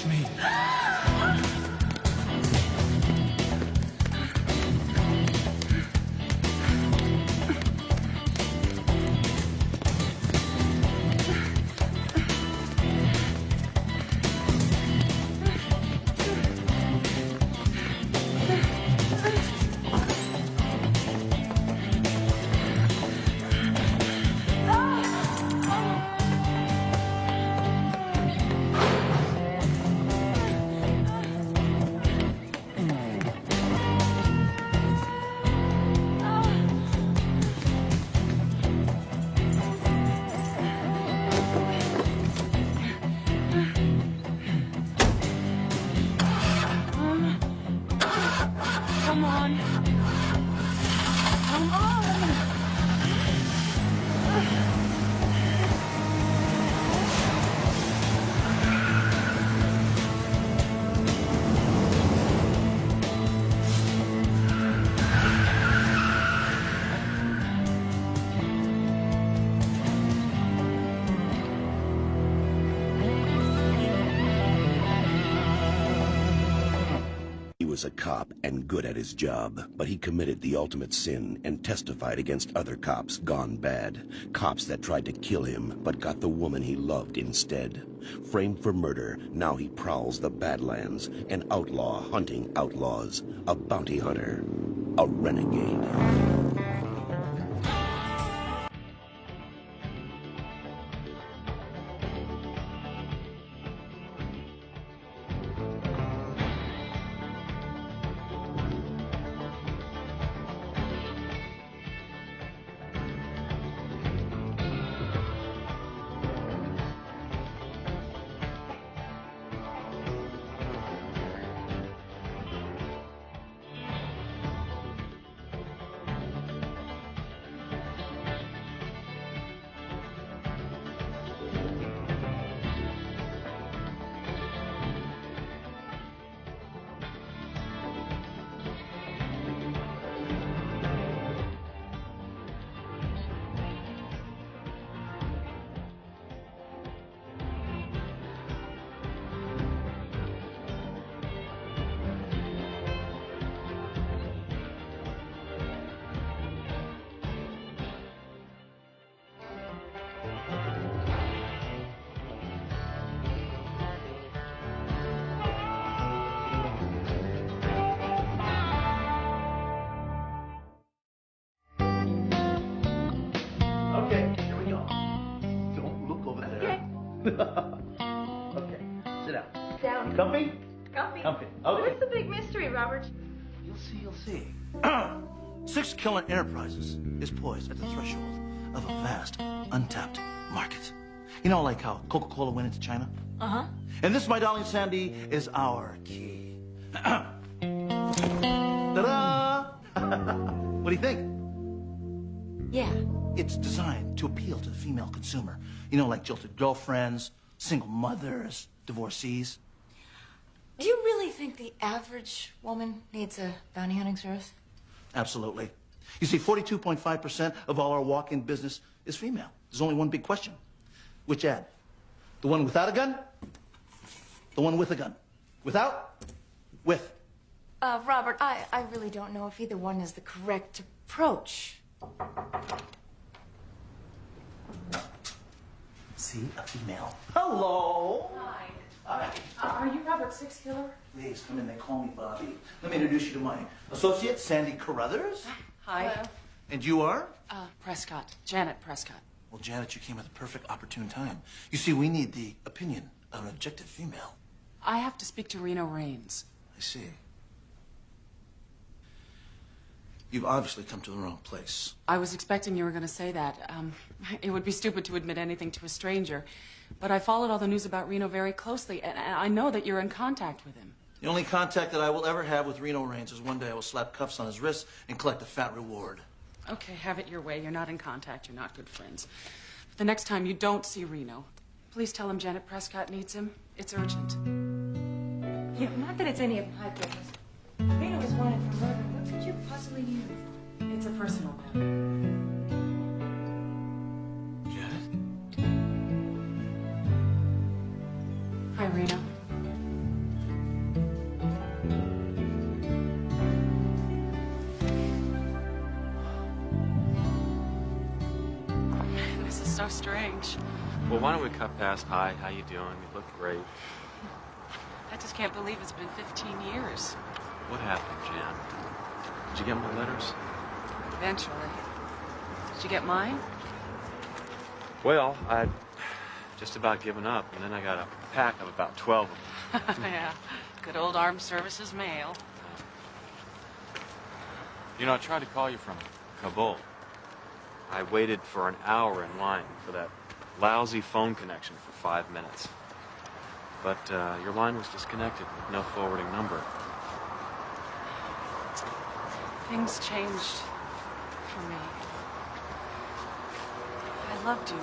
Release me. Come on. Come on. He was a cop and good at his job, but he committed the ultimate sin and testified against other cops gone bad. Cops that tried to kill him, but got the woman he loved instead. Framed for murder, now he prowls the Badlands, an outlaw hunting outlaws, a bounty hunter, a renegade. Okay, here we go. Don't look over there. Okay, sit down. Down. Comfy? Comfy. Comfy. Okay. What's the big mystery, Robert? You'll see, you'll see. Six Killer Enterprises is poised at the threshold of a vast, untapped market. You know, like how Coca-Cola went into China? Uh-huh. And this, my darling Sandy, is our key. Ta-da! What do you think? Yeah. It's designed to appeal to the female consumer. You know, like jilted girlfriends, single mothers, divorcees. Do you really think the average woman needs a bounty hunting service? Absolutely. You see, 42.5% of all our walk-in business is female. There's only one big question. Which ad? The one without a gun? The one with a gun? Without? With. Robert, I really don't know if either one is the correct approach. See, a female. Hello. Hi. Hi. Are you Robert Six Killer? Please, come in. They call me Bobby. Let me introduce you to my associate, Sandy Carruthers. Hi. Hello. And you are? Prescott. Janet Prescott. Well, Janet, you came at the perfect opportune time. You see, we need the opinion of an objective female. I have to speak to Reno Raines. I see. You've obviously come to the wrong place. I was expecting you were going to say that. It would be stupid to admit anything to a stranger. But I followed all the news about Reno very closely, and I know that you're in contact with him. The only contact that I will ever have with Reno Raines is one day I will slap cuffs on his wrists and collect a fat reward. Okay, have it your way. You're not in contact. You're not good friends. But the next time you don't see Reno, please tell him Janet Prescott needs him. It's urgent. Yeah, not that it's any of my business. Reno was wanted for murder. What could you possibly use? It's a personal matter. Janet? Hi, Reno. strange. Well, why don't we cut past hi, how you doing? You look great. I just can't believe it's been 15 years. What happened, Jan? Did you get my letters? Eventually. Did you get mine? Well, I'd just about given up, and then I got a pack of about 12 of them. Yeah. Good old armed services mail. You know, I tried to call you from Kabul. I waited for an hour in line for that lousy phone connection for 5 minutes. But your line was disconnected with no forwarding number. Things changed for me. I loved you,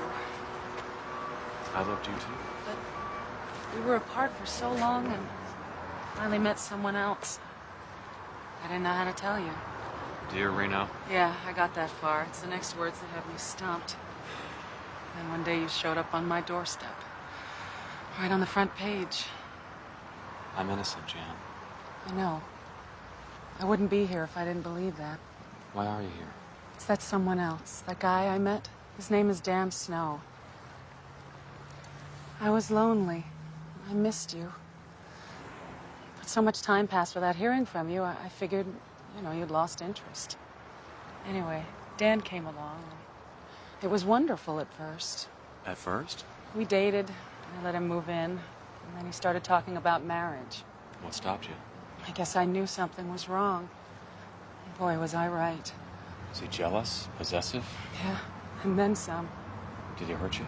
I loved you too. but we were apart for so long and finally met someone else. I didn't know how to tell you. Dear Reno, Yeah, I got that far. It's the next words that have me stumped. Then one day you showed up on my doorstep. Right on the front page. I'm innocent, Jan. I know. I wouldn't be here if I didn't believe that. Why are you here? It's that someone else. That guy I met. His name is Dan Snow. I was lonely. I missed you. But so much time passed without hearing from you, I figured, you know, you'd lost interest. Anyway, Dan came along. It was wonderful at first. At first? We dated. I let him move in. And then he started talking about marriage. What stopped you? I guess I knew something was wrong. Boy, was I right. Is he jealous? Possessive? Yeah, and then some. Did he hurt you?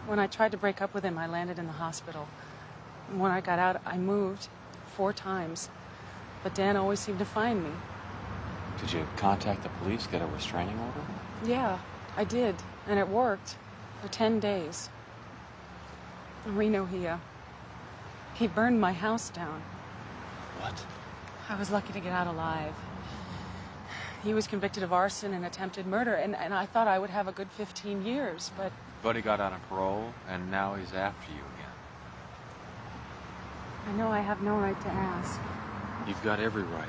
When I tried to break up with him, I landed in the hospital. And when I got out, I moved 4 times. But Dan always seemed to find me. Did you contact the police, get a restraining order? Yeah, I did. And it worked. For 10 days. Reno, he burned my house down. What? I was lucky to get out alive. He was convicted of arson and attempted murder, and I thought I would have a good 15 years, but... But he got out on parole, and now he's after you again. I know I have no right to ask. You've got every right.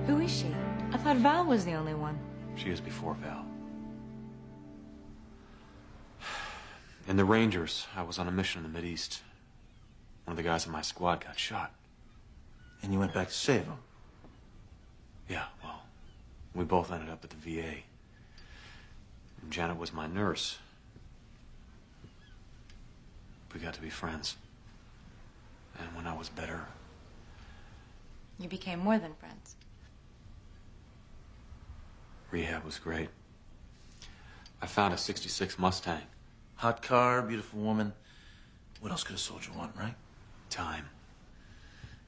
Who is she? I thought Val was the only one. She is before Val. In the Rangers, I was on a mission in the Mideast. One of the guys in my squad got shot. And you went back to save him. Yeah, well, we both ended up at the VA. And Janet was my nurse. We got to be friends. And when I was better... You became more than friends. Rehab was great. I found a '66 Mustang. Hot car, beautiful woman. What else could a soldier want, right? Time.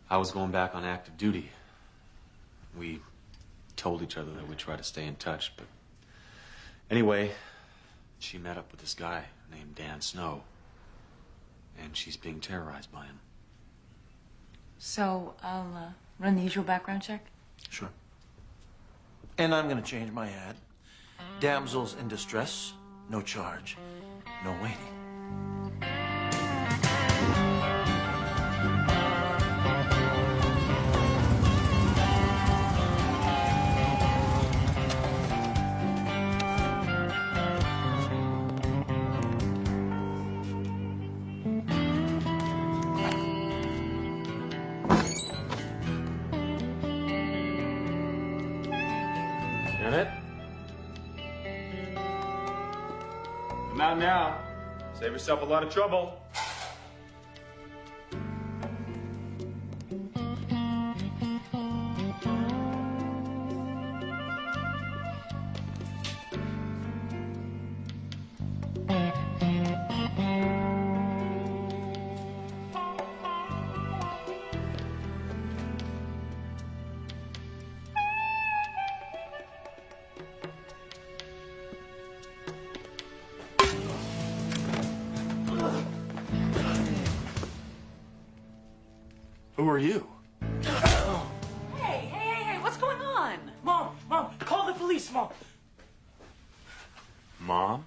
I was going back on active duty. We told each other that we'd try to stay in touch, but... Anyway, she met up with this guy named Dan Snow. And she's being terrorized by him. So, I'll run the usual background check? Sure. And I'm gonna change my ad. Damsels in distress, no charge, no waiting. Janet? Come out now. Save yourself a lot of trouble. Who are you? Hey, what's going on? Mom, call the police, Mom. Mom?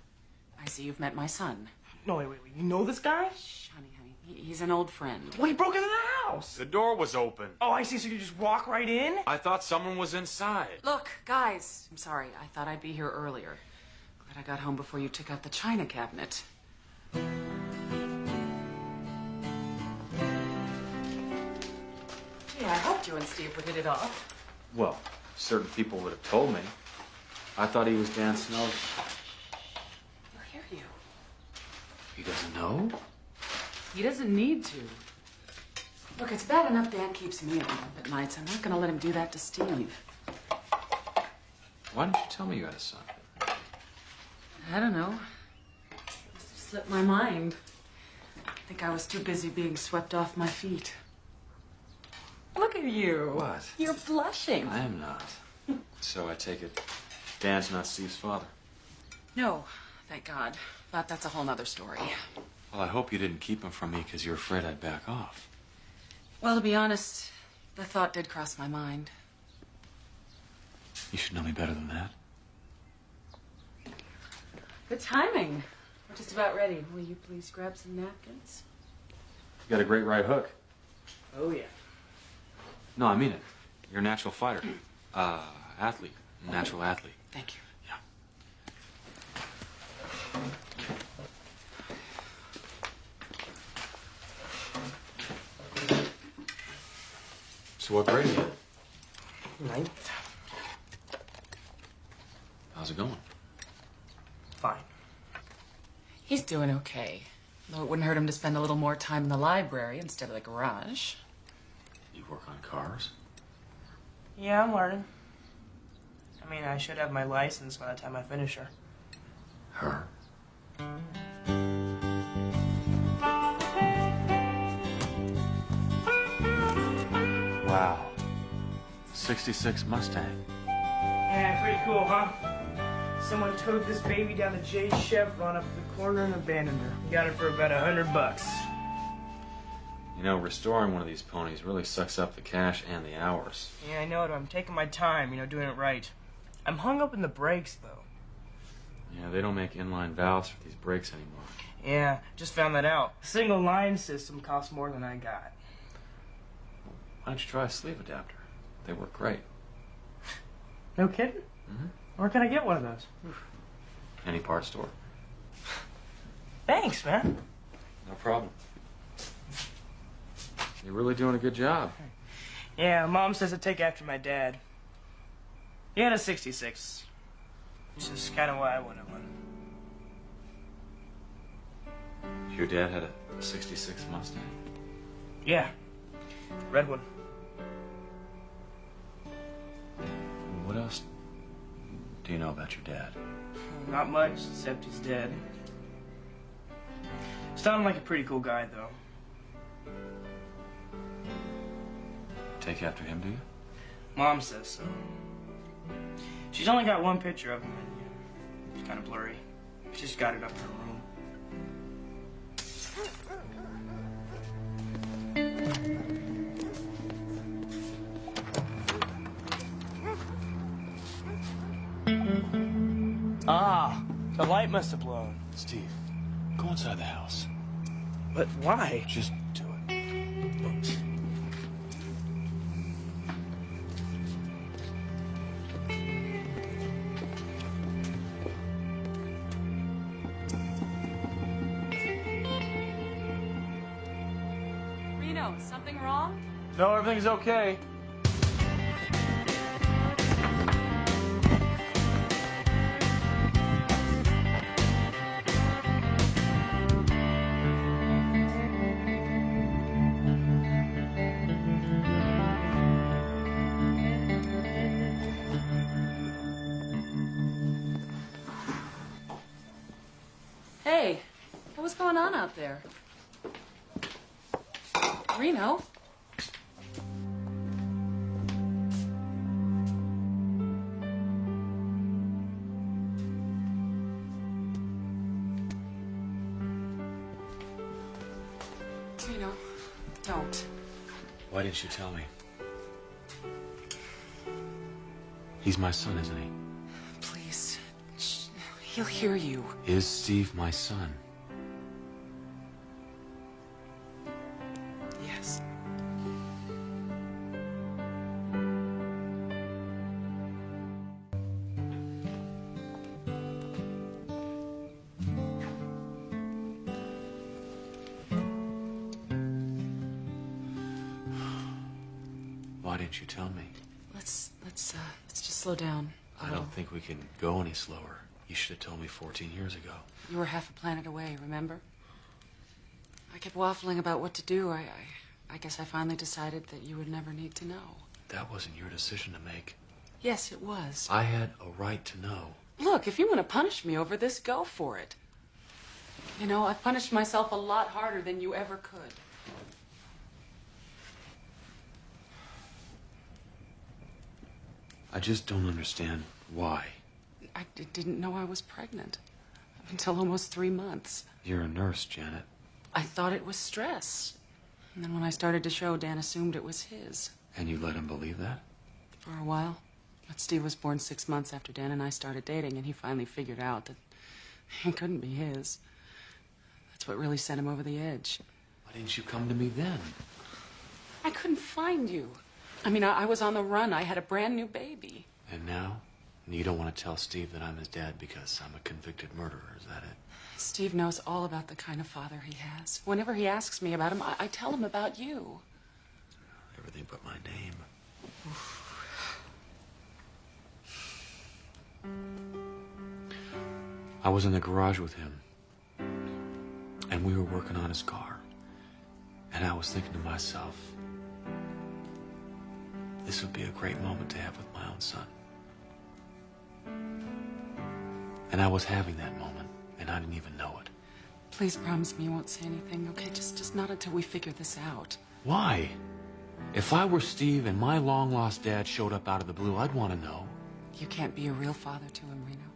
I see you've met my son. No, wait. You know this guy? Shh, honey. He's an old friend. Well, he broke into the house? The door was open. Oh, I see. So you just walk right in? I thought someone was inside. Look, guys, I'm sorry. I thought I'd be here earlier. Glad I got home before you took out the china cabinet. Gee, I hoped you and Steve would hit it off. Well, certain people would have told me. I thought he was Dan Snow. He'll hear you. He doesn't know? He doesn't need to. Look, it's bad enough Dan keeps me up at nights. I'm not going to let him do that to Steve. Why didn't you tell me you had a son? I don't know. Must have slipped my mind. I think I was too busy being swept off my feet. Look at you. What? You're blushing. I am not. So I take it Dan's not Steve's father. No, thank God. But that's a whole nother story. Well, I hope you didn't keep him from me because you're afraid I'd back off. Well, to be honest, the thought did cross my mind. You should know me better than that. Good timing. We're just about ready. Will you please grab some napkins? You got a great right hook. Oh, yeah. No, I mean it. You're a natural fighter. Athlete. Natural athlete. Thank you. Yeah. So what grade are you in? Ninth. How's it going? Fine. He's doing okay. Though it wouldn't hurt him to spend a little more time in the library instead of the garage. You work on cars? Yeah, I'm learning. I mean, I should have my license by the time I finish her. Her? Wow. 66 Mustang. Yeah, pretty cool, huh? Someone towed this baby down to Jay's Chevron up to the corner and abandoned her. Got her for about $100. You know, restoring one of these ponies really sucks up the cash and the hours. Yeah, I know it. I'm taking my time, doing it right. I'm hung up in the brakes, though. Yeah, they don't make inline valves for these brakes anymore. Yeah, just found that out. A single line system costs more than I got. Why don't you try a sleeve adapter? They work great. No kidding? Mm-hmm. Where can I get one of those? Any part store. Thanks, man. No problem. You're really doing a good job. Yeah, Mom says I take after my dad. He had a 66. Which is kind of why I wanted one. Your dad had a 66 Mustang? Yeah. Red one. What else do you know about your dad? Not much, except he's dead. Sounded like a pretty cool guy, though. Take after him, do you? Mom says so. She's only got one picture of him, and it's kind of blurry. She's got it up in her room. Ah, the light must have blown. Steve, go inside the house. But why? Just do it. Reno, something wrong? No, everything's okay. Hey, what's going on out there? Reno? Reno, don't. Why didn't you tell me? He's my son, isn't he? Please. Shh. He'll hear you. Is Steve my son? Yes. Why didn't you tell me? Let's just slow down a I little. don't think we can go any slower. You should have told me 14 years ago. You were half a planet away, remember? I kept waffling about what to do. I guess I finally decided that you would never need to know. That wasn't your decision to make. Yes, it was. I had a right to know. Look, if you want to punish me over this, go for it. You know, I've punished myself a lot harder than you ever could. I just don't understand why. I didn't know I was pregnant until almost 3 months. You're a nurse, Janet. I thought it was stress. And then when I started to show, Dan assumed it was his. And you let him believe that? For a while. But Steve was born 6 months after Dan and I started dating, and he finally figured out that it couldn't be his. That's what really sent him over the edge. Why didn't you come to me then? I couldn't find you. I mean, I was on the run. I had a brand new baby. And now? You don't want to tell Steve that I'm his dad because I'm a convicted murderer, is that it? Steve knows all about the kind of father he has. Whenever he asks me about him, I tell him about you. Everything but my name. I was in the garage with him, and we were working on his car. And I was thinking to myself, this would be a great moment to have with my own son. And I was having that moment, and I didn't even know it. Please promise me you won't say anything, okay? Just not until we figure this out. Why? If I were Steve and my long-lost dad showed up out of the blue, I'd want to know. You can't be a real father to him, Reno.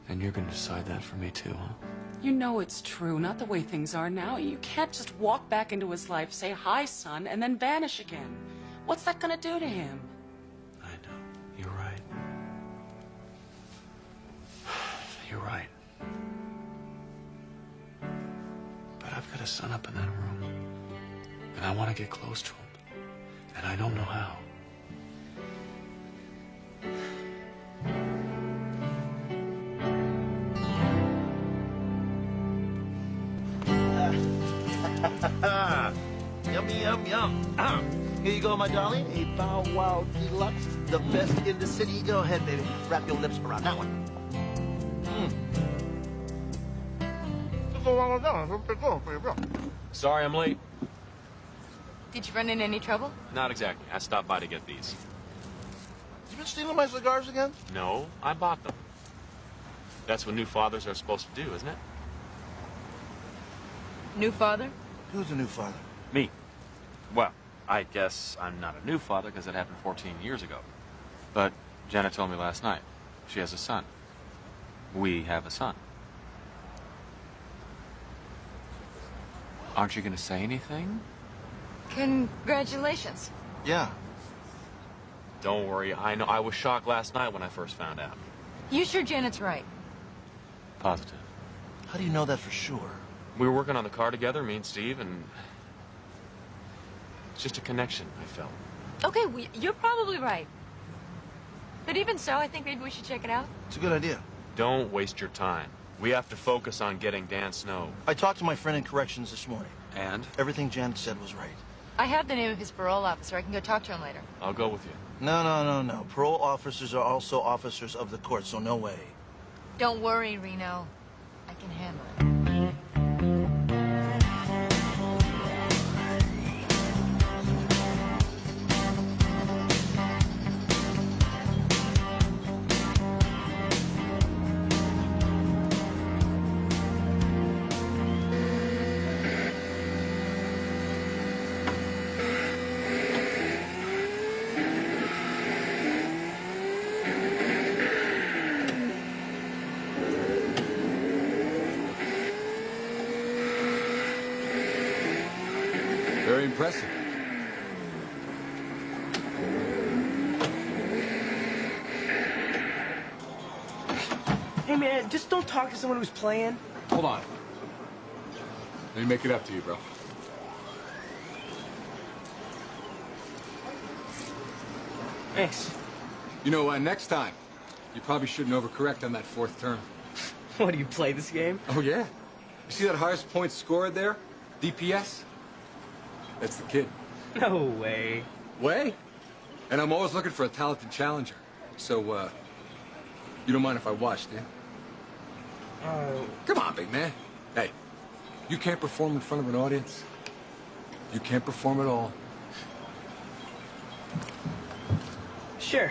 And you're going to decide that for me, too, huh? You know it's true, not the way things are now. You can't just walk back into his life, say, hi, son, and then vanish again. What's that going to do to him? I know. You're right. You're right. But I've got a son up in that room, and I want to get close to him, and I don't know how. Yummy, yum, yum. Here you go, my darling. A Bow Wow Deluxe. The best in the city. Go ahead, baby. Wrap your lips around that one. Sorry I'm late. Did you run into any trouble? Not exactly. I stopped by to get these. You been stealing my cigars again? No, I bought them. That's what new fathers are supposed to do, isn't it? New father? Who's the new father? Me. Well, I guess I'm not a new father because it happened 14 years ago. But Janet told me last night. She has a son. We have a son. Aren't you going to say anything? Congratulations. Yeah. Don't worry. I know. I was shocked last night when I first found out. You sure Janet's right? Positive. How do you know that for sure? We were working on the car together, me and Steve, and it's just a connection I felt. Okay, well, you're probably right. But even so, I think maybe we should check it out. It's a good idea. Don't waste your time. We have to focus on getting Dan Snow. I talked to my friend in corrections this morning. And? Everything Janet said was right. I have the name of his parole officer. I can go talk to him later. I'll go with you. No. Parole officers are also officers of the court, so no way. Don't worry, Reno. I can handle it. Very impressive. Hey, man, just don't talk to someone who's playing. Hold on. Let me make it up to you, bro. Thanks. You know, next time, you probably shouldn't overcorrect on that fourth turn. What, do you play this game? Oh, yeah? You see that highest point scored there? DPS? That's the kid. No way. Way? And I'm always looking for a talented challenger. So, you don't mind if I watch, do you? Come on, big man. Hey, you can't perform in front of an audience. You can't perform at all. Sure.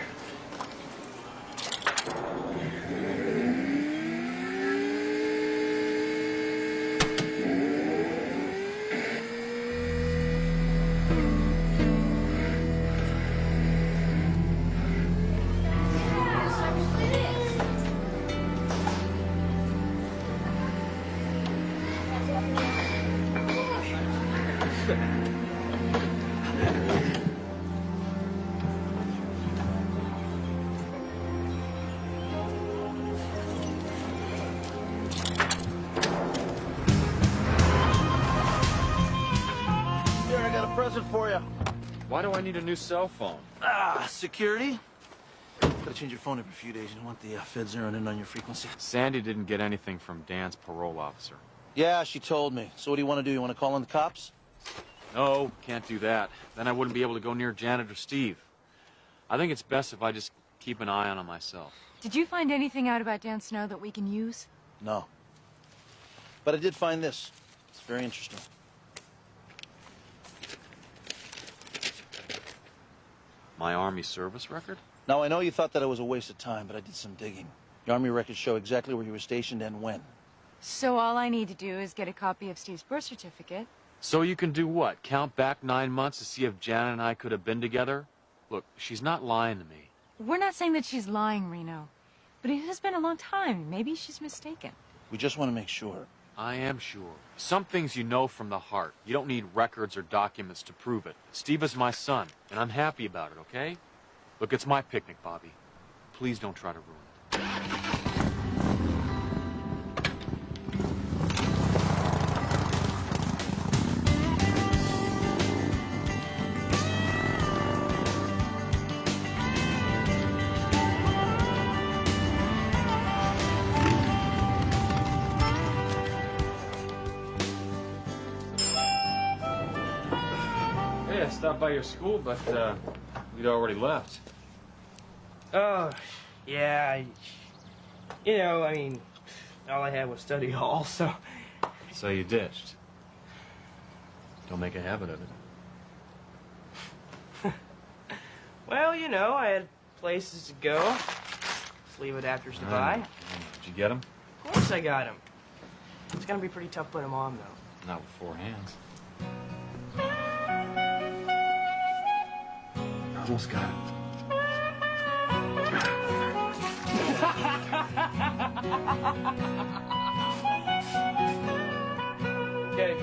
Here, I got a present for you. Why do I need a new cell phone? Security. Gotta change your phone every few days. You don't want the feds zeroing in on your frequency. Sandy didn't get anything from Dan's parole officer. Yeah, she told me. So what do you want to do? You want to call in the cops? No, can't do that. Then I wouldn't be able to go near Janet or Steve. I think it's best if I just keep an eye on him myself. Did you find anything out about Dan Snow that we can use? No. But I did find this. It's very interesting. My Army service record? Now, I know you thought that it was a waste of time, but I did some digging. The Army records show exactly where you were stationed and when. So all I need to do is get a copy of Steve's birth certificate. So you can do what? Count back 9 months to see if Janet and I could have been together? Look, she's not lying to me. We're not saying that she's lying, Reno. But it has been a long time. Maybe she's mistaken. We just want to make sure. I am sure. Some things you know from the heart. You don't need records or documents to prove it. Steve is my son, and I'm happy about it, okay? Look, it's my picnic, Bobby. Please don't try to ruin it. Hey, I stopped by your school, but we'd already left. Oh, yeah. I mean, all I had was study hall, so... So you ditched. Don't make a habit of it. Well, I had places to go. Sleeve adapters to buy. Did you get them? Of course I got them. It's gonna be pretty tough putting them on, though. Not with 4 hands. Almost got it. Okay.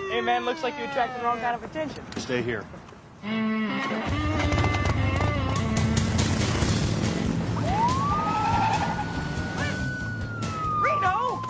Hey, man, looks like you attracted the wrong kind of attention. Stay here. Reno!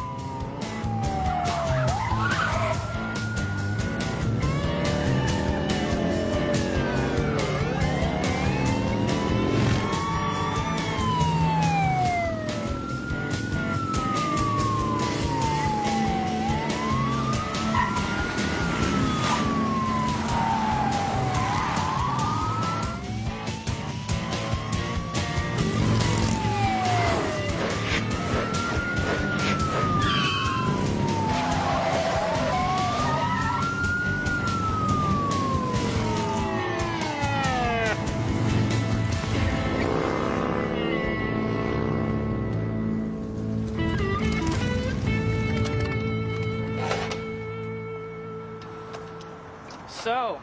So,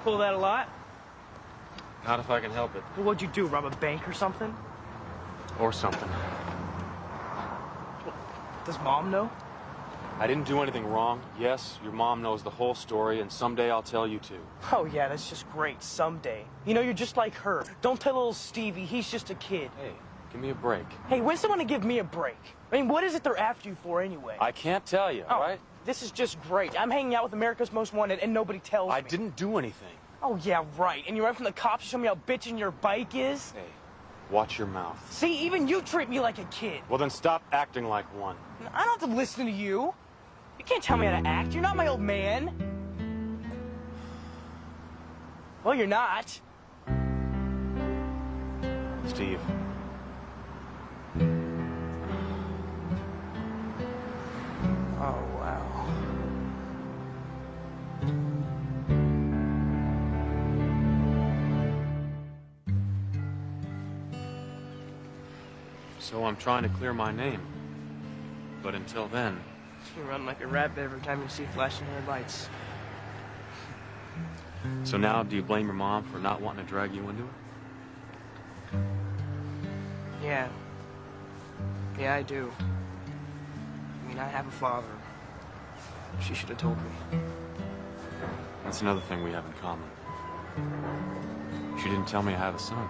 pull that a lot? Not if I can help it. What'd you do, rob a bank or something? Or something. Does Mom know? I didn't do anything wrong. Yes, your mom knows the whole story, and someday I'll tell you too. Oh, yeah, that's just great. Someday. You know, you're just like her. Don't tell little Stevie. He's just a kid. Hey, give me a break. Hey, when's someone to give me a break? I mean, what is it they're after you for anyway? I can't tell you, all right? This is just great. I'm hanging out with America's Most Wanted, and nobody tells me. I didn't do anything. Oh, yeah, right. And you're right from the cops to show me how bitchin' your bike is? Hey, watch your mouth. See, even you treat me like a kid. Well, then stop acting like one. I don't have to listen to you. You can't tell me how to act. You're not my old man. Well, you're not. Steve. Oh, wow. So I'm trying to clear my name. But until then... You run like a rabbit every time you see flashing red lights. So now, do you blame your mom for not wanting to drag you into it? Yeah. Yeah, I do. I mean, I have a father. She should have told me. That's another thing we have in common. She didn't tell me I have a son.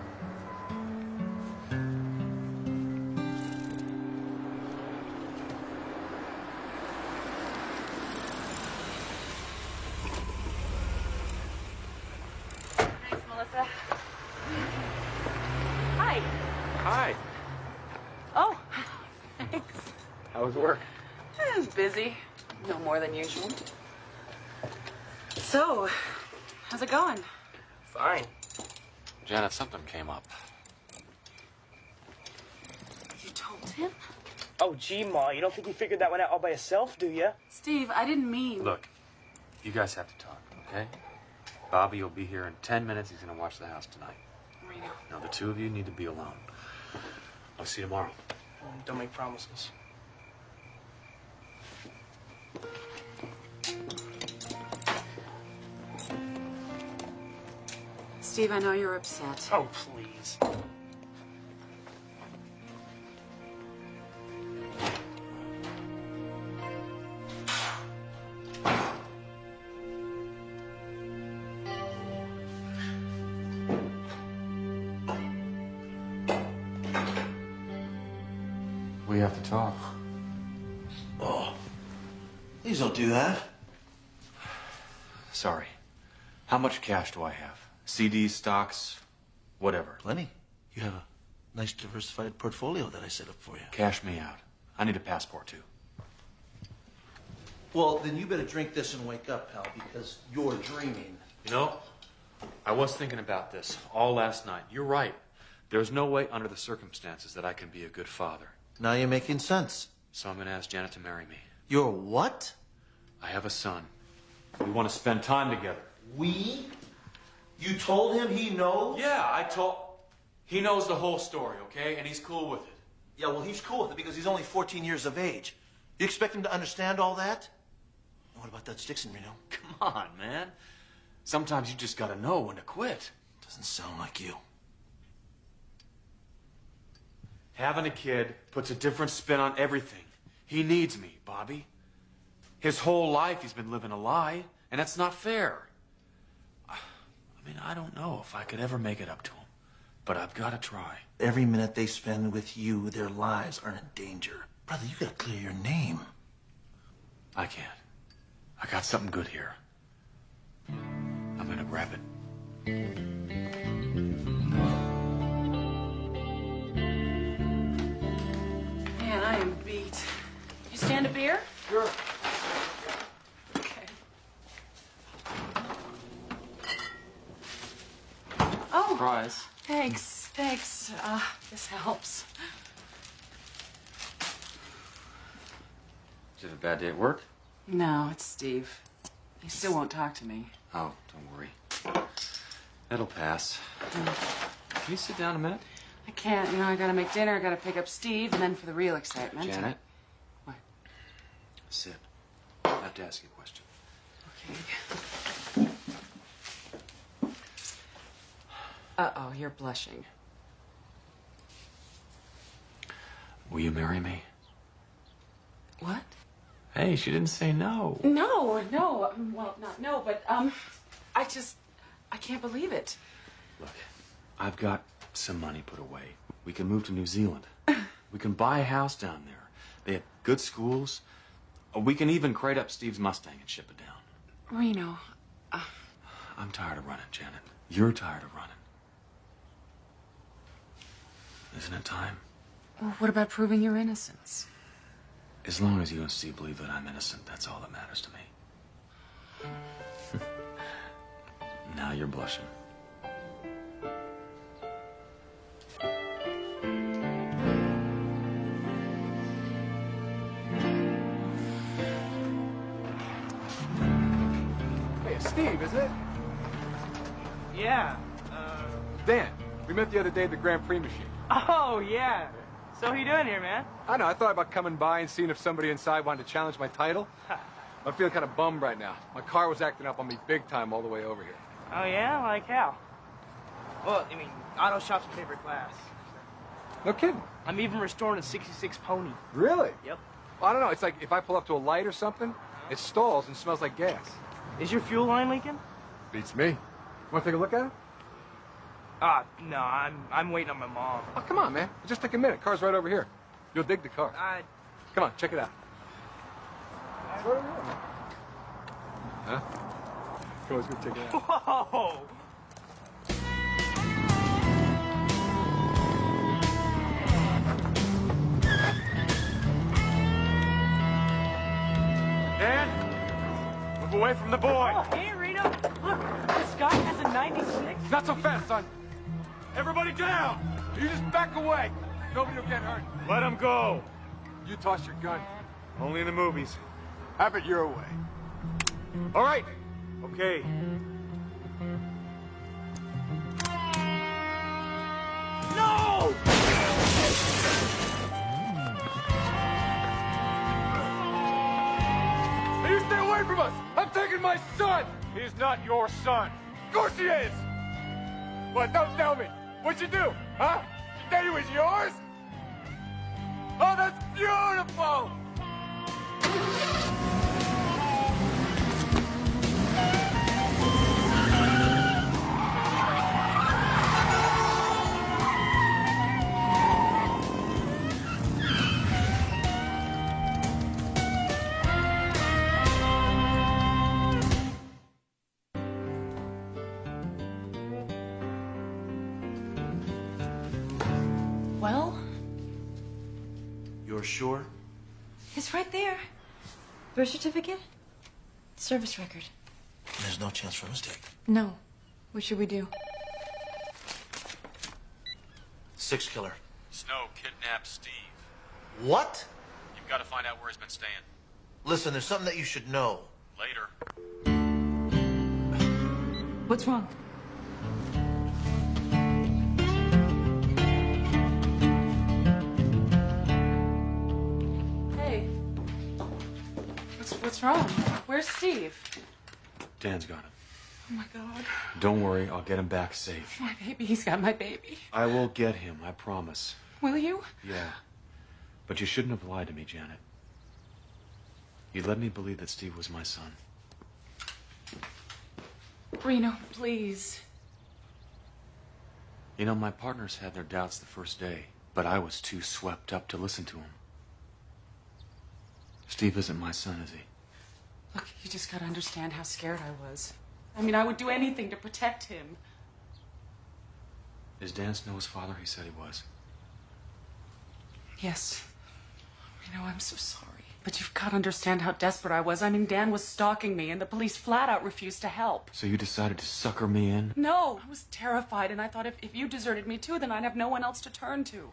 Thanks, Melissa. Hi. Hi. Oh, thanks. How was work? Busy. No more than usual. So, how's it going? Fine. Janet, something came up. You told him? Oh, gee, Ma, you don't think he figured that one out all by himself, do you? Steve, I didn't mean... Look, you guys have to talk, okay? Bobby will be here in 10 minutes. He's going to watch the house tonight. Reno. Now, the two of you need to be alone. I'll see you tomorrow. Don't make promises. Steve, I know you're upset. Oh, please. We have to talk. Oh, please don't do that. Sorry. How much cash do I have? CDs, stocks, whatever. Plenty. You have a nice diversified portfolio that I set up for you. Cash me out. I need a passport, too. Well, then you better drink this and wake up, pal, because you're dreaming. You know, I was thinking about this all last night. You're right. There's no way under the circumstances that I can be a good father. Now you're making sense. So I'm going to ask Janet to marry me. You're what? I have a son. We want to spend time together. We? You told him he knows? Yeah, I told... He knows the whole story, okay? And he's cool with it. Yeah, well, he's cool with it because he's only 14 years of age. You expect him to understand all that? What about that Stixon, Reno? Come on, man. Sometimes you just gotta know when to quit. Doesn't sound like you. Having a kid puts a different spin on everything. He needs me, Bobby. His whole life he's been living a lie, and that's not fair. I mean, I don't know if I could ever make it up to him, but I've got to try. Every minute they spend with you, their lives are in danger. Brother, you gotta clear your name. I can't. I got something good here. I'm gonna grab it. Man, I am beat. You stand a beer? Sure. Okay. Oh. Surprise. Thanks. This helps. Did you have a bad day at work? No, it's Steve. He still won't talk to me. Oh, don't worry. It'll pass. Can you sit down a minute? I can't. You know, I gotta make dinner, I gotta pick up Steve, and then for the real excitement. Janet? What? Sit. I have to ask you a question. Okay. Uh-oh, you're blushing. Will you marry me? What? Hey, she didn't say no. No, no. Well, not no, but, I can't believe it. Look, I've got some money put away. We can move to New Zealand. We can buy a house down there. They have good schools. We can even crate up Steve's Mustang and ship it down. Reno, I'm tired of running, Janet. You're tired of running. Isn't it time? well, what about proving your innocence? As long as you and Steve believe that I'm innocent, that's all that matters to me. Now you're blushing. Hey, it's Steve, isn't it? Yeah. Dan. We met the other day at the Grand Prix machine. Oh, yeah. So what you doing here, man? I know, I thought about coming by and seeing if somebody inside wanted to challenge my title. I'm feeling kind of bummed right now. My car was acting up on me big time all the way over here. Oh, yeah? Like how? Well, I mean, auto shop's my favorite class. No kidding. I'm even restoring a 66 Pony. Really? Yep. Well, I don't know, it's like if I pull up to a light or something, it stalls and smells like gas. Is your fuel line leaking? Beats me. Want to take a look at it? No, I'm waiting on my mom. Oh, come on, man. Just take a minute. Car's right over here. You'll dig the car. Come on, check it out. It's right over here, man. Huh? Come on, let's go check it out. Whoa! Dan, move away from the boy. Oh, hey, Reno. Look, this guy has a 96. Not so fast, son. Everybody down. You just back away. Nobody will get hurt. Let him go. You toss your gun. Only in the movies. Have it your way. All right. Okay. No! Hey, you stay away from us. I'm taking my son. He's not your son. Of course he is. What? Don't tell me. What'd you do? Huh? You said he was yours? Oh, that's beautiful. Well, You're sure? it's right there. Birth certificate, service record. There's no chance for a mistake. No. What should we do? Six killer. Snow kidnapped Steve. What? You've got to find out where he's been staying. Listen, there's something that you should know. Later. What's wrong? Hey. What's wrong? Where's Steve? Dan's got him. Oh, my God. Don't worry, I'll get him back safe. My baby. He's got my baby. I will get him, I promise. Will you? Yeah. But you shouldn't have lied to me, Janet. You led me believe that Steve was my son. Reno, please. You know, my partners had their doubts the first day, but I was too swept up to listen to him. Steve isn't my son, is he? Look, you just gotta understand how scared I was. I mean, I would do anything to protect him. Is Dan Snow's father? He said he was. Yes. Reno, I'm so sorry. But you've got to understand how desperate I was. I mean, Dan was stalking me, and the police flat out refused to help. So you decided to sucker me in? No, I was terrified, and I thought if you deserted me too, then I'd have no one else to turn to.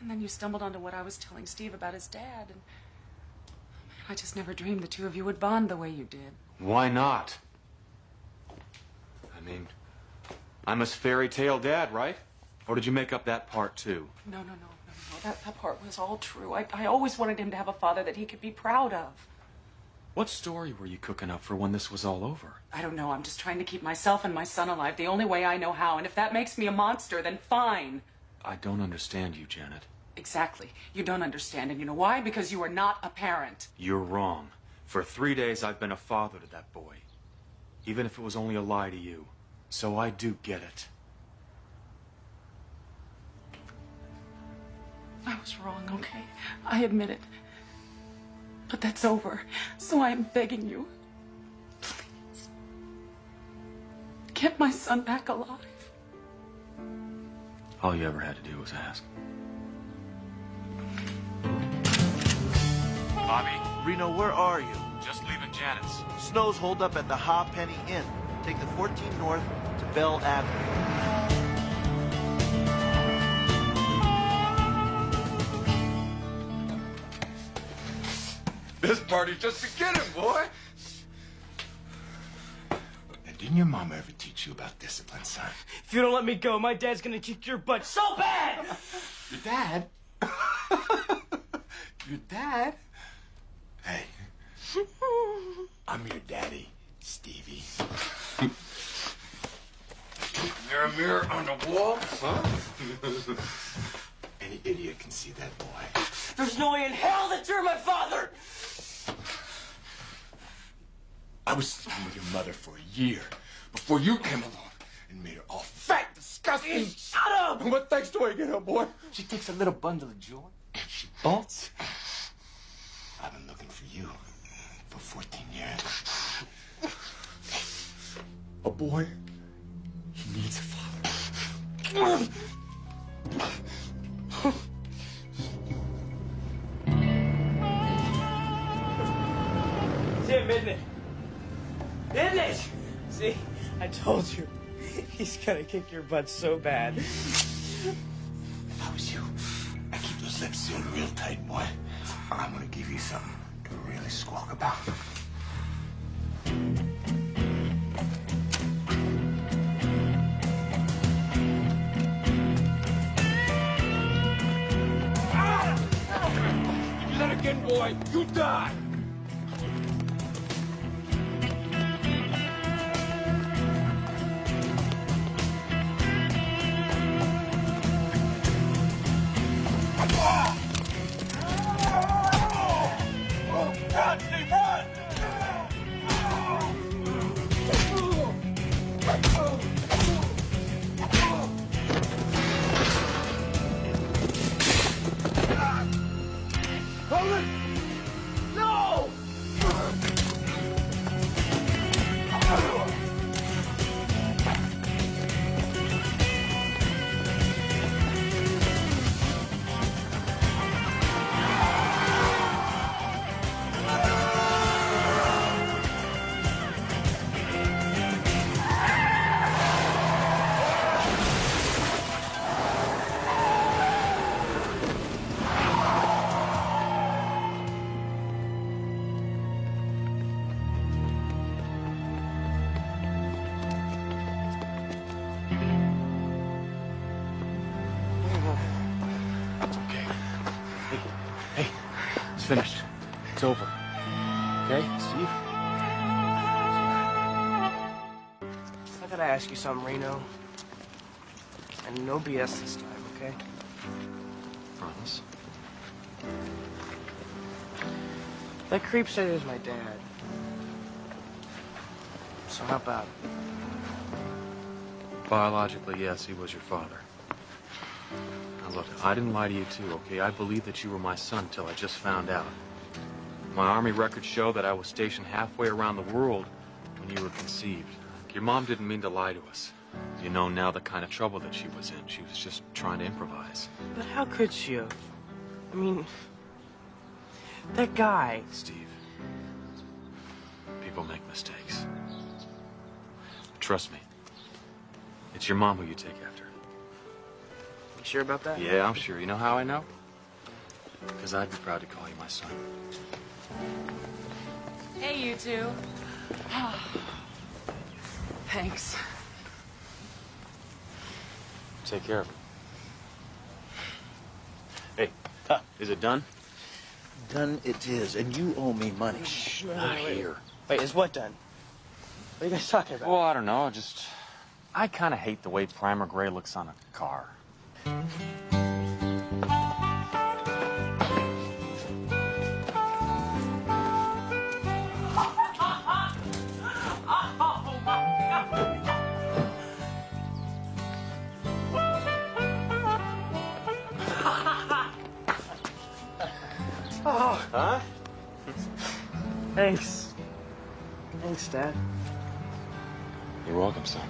And then you stumbled onto what I was telling Steve about his dad, and I just never dreamed the two of you would bond the way you did. Why not? I mean, I'm his fairy tale dad, right? Or did you make up that part too? No. That part was all true. I always wanted him to have a father that he could be proud of. What story were you cooking up for when this was all over? I don't know. I'm just trying to keep myself and my son alive the only way I know how. And if that makes me a monster, then fine. I don't understand you, Janet. Exactly. You don't understand. And you know why? Because you are not a parent. You're wrong. For 3 days, I've been a father to that boy. Even if it was only a lie to you. So I do get it. I was wrong, okay? I admit it. But that's over. So I am begging you, please, get my son back alive. All you ever had to do was ask. Bobby, Reno, where are you? just leaving Janet's. Snow's holed up at the Ha Penny Inn. Take the 14 north to Bell Avenue. This party's just beginning, boy. And didn't your mama ever teach you about discipline, son? If you don't let me go, my dad's gonna kick your butt so bad! Your dad? Your dad? Hey, I'm your daddy, Stevie. Mirror, mirror on the wall, huh? Any idiot can see that boy. There's no way in hell that you're my father! I was sleeping with your mother for a year before you came along and made her all fat, disgusting. Shut up! And what thanks do I get her, boy? She takes a little bundle of joy and she bolts. I've been looking for you for 14 years. A boy, he needs a father. It's him, isn't it? Isn't it? See, I told you. He's gonna kick your butt so bad. If I was you, I'd keep those lips sealed real tight, boy. I'm gonna give you something to really squawk about. You do that again, boy, you die. No! It's okay. Hey, it's finished. It's over. Okay, Steve? I gotta ask you something, Reno. And no BS this time, okay? Promise. That creep said he was my dad. So how about it? Biologically, yes, he was your father. Now look, I didn't lie to you too, okay? I believed that you were my son till I just found out. My Army records show that I was stationed halfway around the world when you were conceived. Your mom didn't mean to lie to us. You know now the kind of trouble that she was in. She was just trying to improvise. But how could she have? I mean, that guy. Steve, people make mistakes. Trust me. It's your mom who you take after. You sure about that? Yeah, I'm sure. You know how I know? Because I'd be proud to call you my son. Hey, you two. Thanks. Take care of him. Hey, is it done? Done it is, and you owe me money. Shh, not here. Wait, is what done? What are you guys talking about? Well, I don't know. I kind of hate the way primer gray looks on a car. Oh, Huh? thanks. Thanks, Dad. You're welcome, son.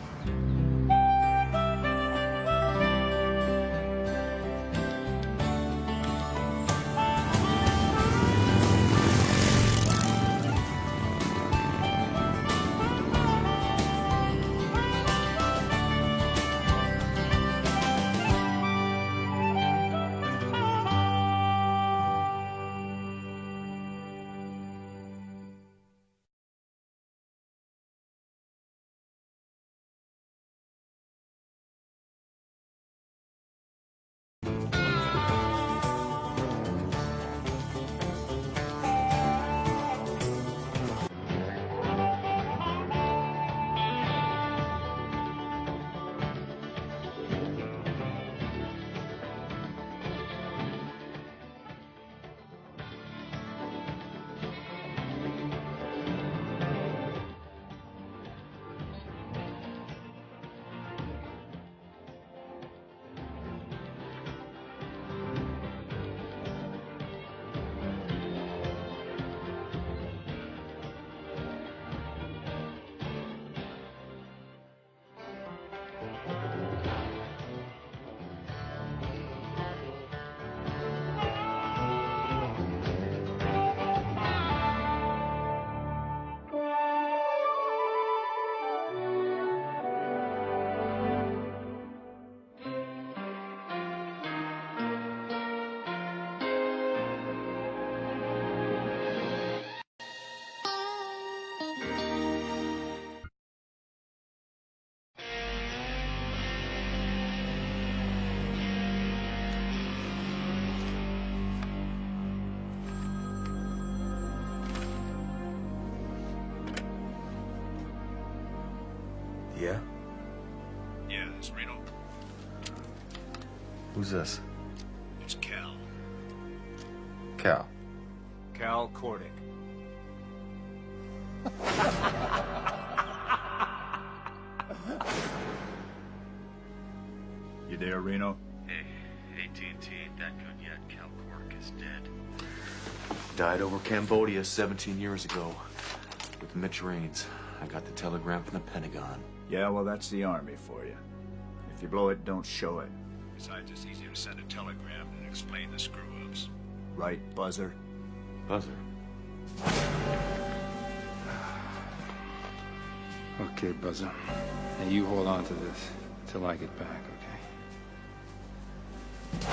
Yeah? Yeah, this Reno. Who's this? It's Cal. Cal. Cal Cordick. You there, Reno? Hey, AT&T ain't that good yet. Cal Cork is dead. Died over Cambodia 17 years ago with Mitch Raines. I got the telegram from the Pentagon. Yeah, well, that's the Army for you. If you blow it, don't show it. Besides, it's easier to send a telegram than explain the screw-ups. Right, Buzzer? Buzzer. Okay, Buzzer. Now you hold on to this till I get back, okay?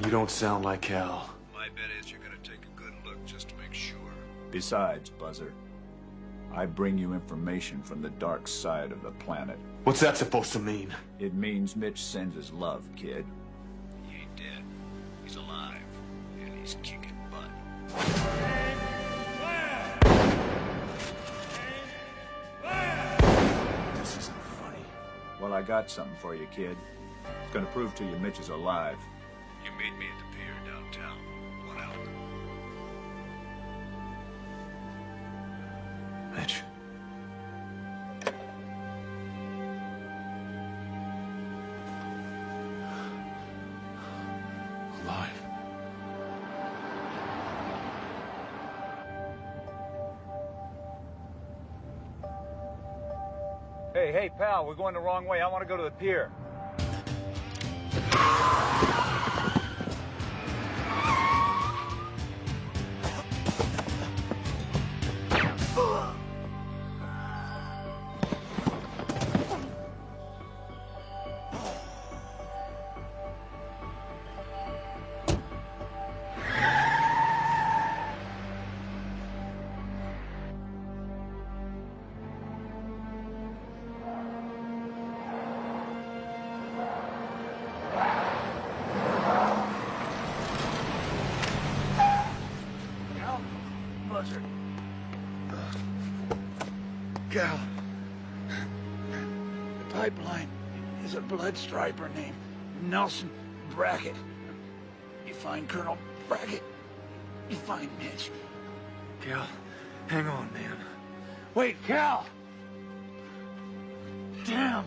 You don't sound like Cal. My bet is you're gonna take a good look just to make sure. Besides, Buzzer, I bring you information from the dark side of the planet. What's that supposed to mean? It means Mitch sends his love, kid. He ain't dead. He's alive. And he's kicking butt. This isn't funny. Well, I got something for you, kid. It's gonna prove to you Mitch is alive. You meet me at the pier downtown. 1 hour. Mitch. Alive. Hey, pal, we're going the wrong way. I want to go to the pier. Cal. The pipeline is a blood striper named Nelson Brackett. You find Colonel Brackett, you find Mitch. Cal, hang on, man. Wait, Cal! Damn!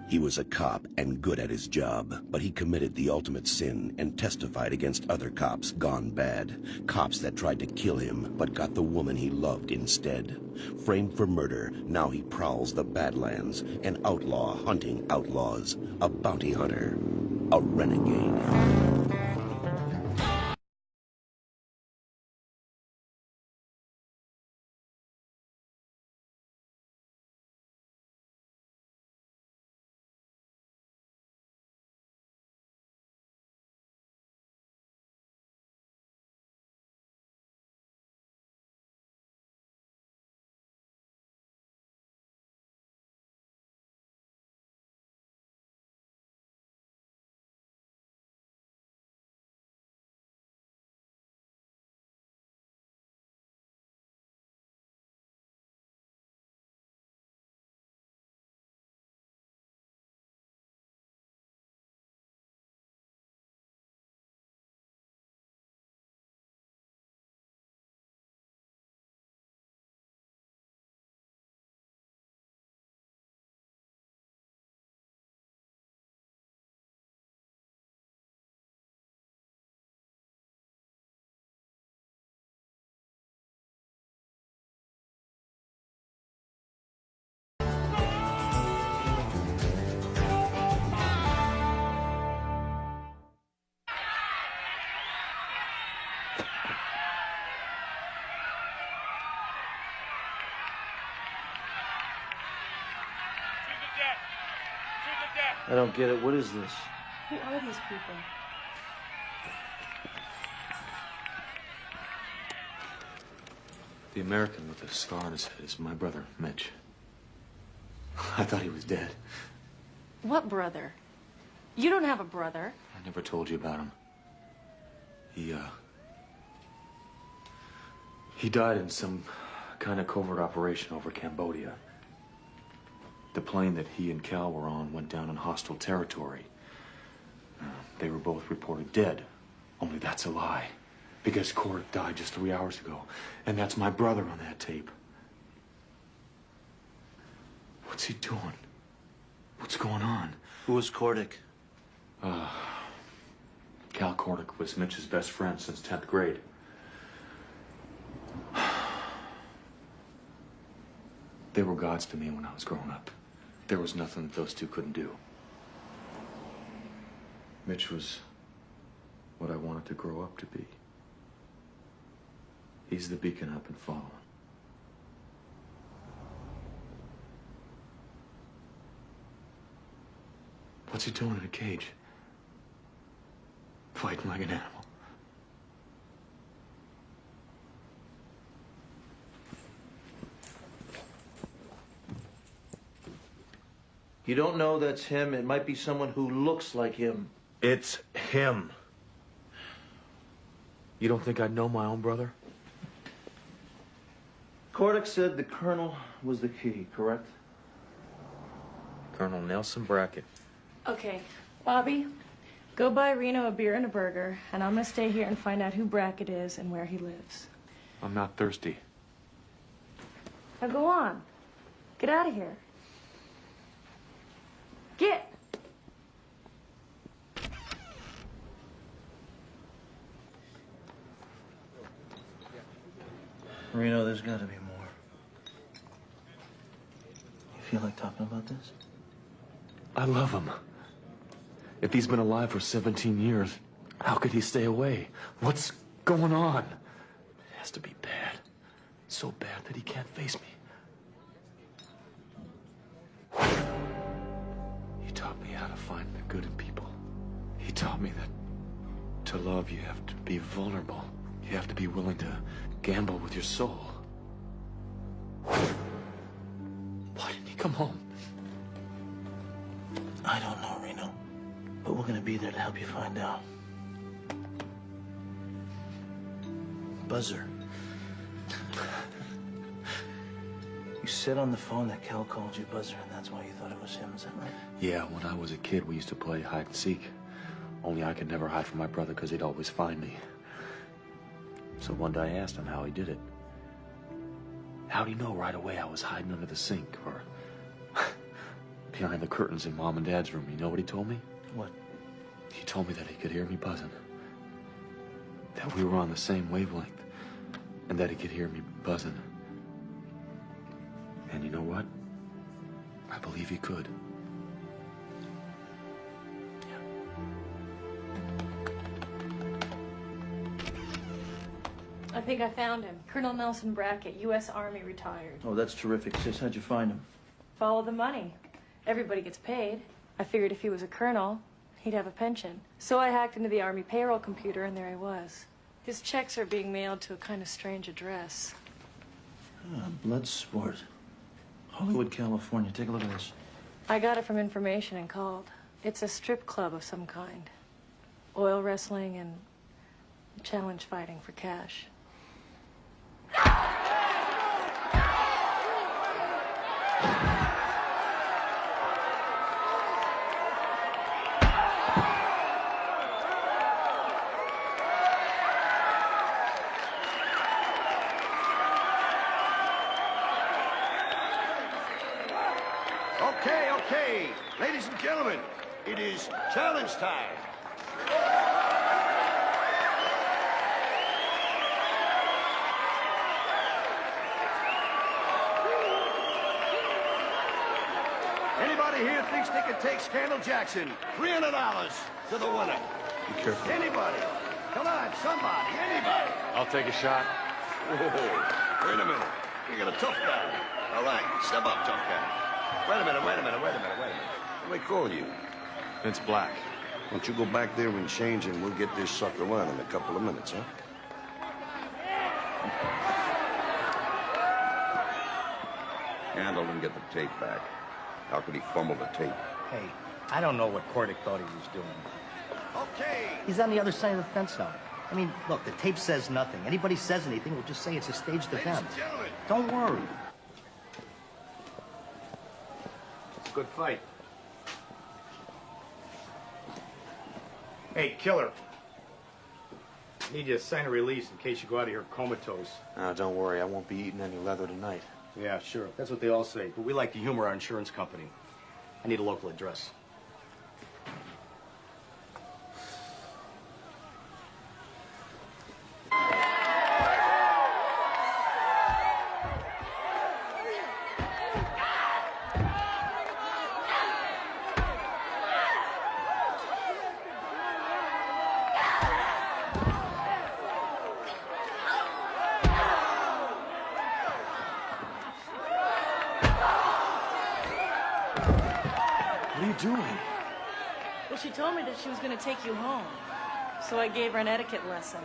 He was a cop and good at his job, but he committed the ultimate sin and testified against other cops gone bad. Cops that tried to kill him, but got the woman he loved instead. Framed for murder, now he prowls the Badlands, an outlaw hunting outlaws, a bounty hunter, a renegade. I don't get it. What is this? Who are these people? The American with the scar on his head is my brother, Mitch. I thought he was dead. What brother? You don't have a brother. I never told you about him. He died in some kind of covert operation over Cambodia. The plane that he and Cal were on went down in hostile territory. They were both reported dead. Only that's a lie. Because Cordick died just 3 hours ago. And that's my brother on that tape. What's he doing? What's going on? Who was Cordick? Cal Cordick was Mitch's best friend since 10th grade. They were gods to me when I was growing up. There was nothing that those two couldn't do. Mitch was what I wanted to grow up to be. He's the beacon I've been following. What's he doing in a cage? Fighting like an animal. You don't know that's him. It might be someone who looks like him. It's him. You don't think I'd know my own brother? Cordick said the colonel was the key, correct? Colonel Nelson Brackett. Okay, Bobby, go buy Reno a beer and a burger, and I'm gonna stay here and find out who Brackett is and where he lives. I'm not thirsty. Now go on. Get out of here. Get! Reno, there's got to be more. You feel like talking about this? I love him. If he's been alive for 17 years, how could he stay away? What's going on? It has to be bad. So bad that he can't face me. He taught me how to find the good in people. He taught me that to love, you have to be vulnerable. You have to be willing to gamble with your soul. Why didn't he come home? I don't know, Reno. But we're gonna be there to help you find out. Buzzer. You said on the phone that Cal called you Buzzer, and that's why you thought it was him. Is that right? Yeah, when I was a kid, we used to play hide and seek. Only I could never hide from my brother because he'd always find me. So one day I asked him how he did it. How'd he know right away I was hiding under the sink or behind the curtains in Mom and Dad's room? You know what he told me? What? He told me that he could hear me buzzing. That we were on the same wavelength. And that he could hear me buzzing. And you know what? I believe he could. I think I found him. Colonel Nelson Brackett, U.S. Army, retired. Oh, that's terrific, sis. How'd you find him? Follow the money. Everybody gets paid. I figured if he was a colonel, he'd have a pension. So I hacked into the Army payroll computer, and there he was. His checks are being mailed to a kind of strange address. Blood sport. Hollywood, California. Take a look at this. I got it from information and called. It's a strip club of some kind. Oil wrestling and challenge fighting for cash. Okay, ladies and gentlemen, it is challenge time. Anybody here thinks they can take Scandal Jackson $300 to the winner? Be careful. Anybody? Come on, somebody, anybody. I'll take a shot. Whoa, wait a minute. You got a tough guy. All right, step up, tough guy. Wait a minute. What do they call you? Vince Black. Why don't you go back there and change, and we'll get this sucker on in a couple of minutes, huh? Handle and get the tape back. How could he fumble the tape? Hey, I don't know what Cordick thought he was doing. Okay. He's on the other side of the fence now. I mean, look, the tape says nothing. Anybody says anything, we'll just say it's a staged event. Don't worry. It's a good fight. Hey, killer. I need you to sign a release in case you go out of here comatose. Don't worry, I won't be eating any leather tonight. Yeah, sure. That's what they all say. But we like to humor our insurance company. I need a local address. What are you doing? Well, she told me that she was going to take you home. So I gave her an etiquette lesson.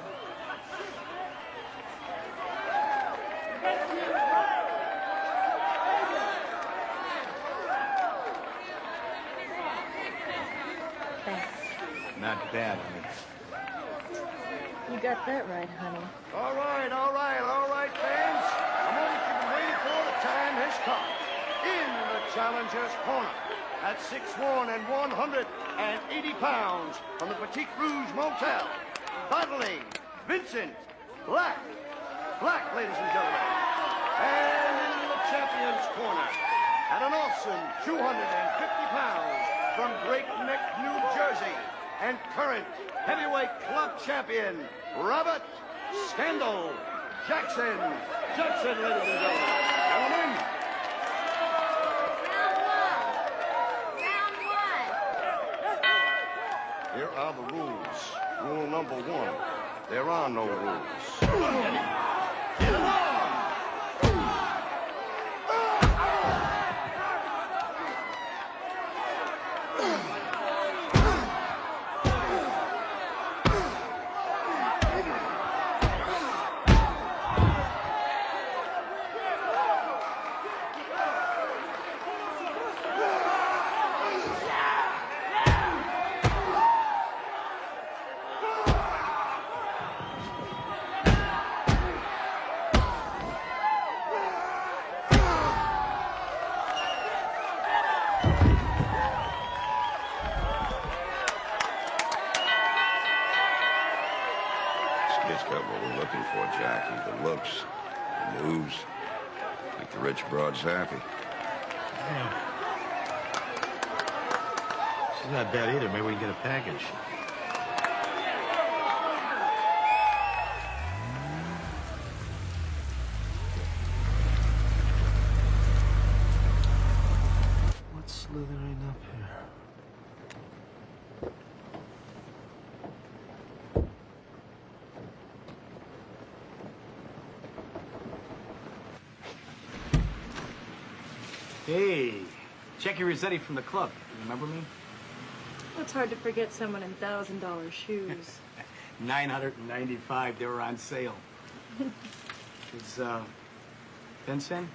Thanks. Not bad, honey. You got that right, honey. All right, fans. The moment you've been waiting for, the time has come. In the challenger's corner, at 6'1" and 180 pounds, from the Petite Rouge Motel, battling Vincent Black. Black, ladies and gentlemen. And in the champion's corner, at an awesome 250 pounds, from Great Neck, New Jersey, and current heavyweight club champion, Robert Scandal Jackson. Jackson, ladies and gentlemen. Gentlemen. Here are the rules. Rule number 1, there are no rules. Get along! what we're looking for, Jackie. The looks, the moves. Make the rich broads happy. Yeah. She's not bad either. Maybe we can get a package. What's slithering up here? Hey, Jackie Rossetti from the club. You remember me? It's hard to forget someone in $1,000 shoes. 995. They were on sale. Is Vincent?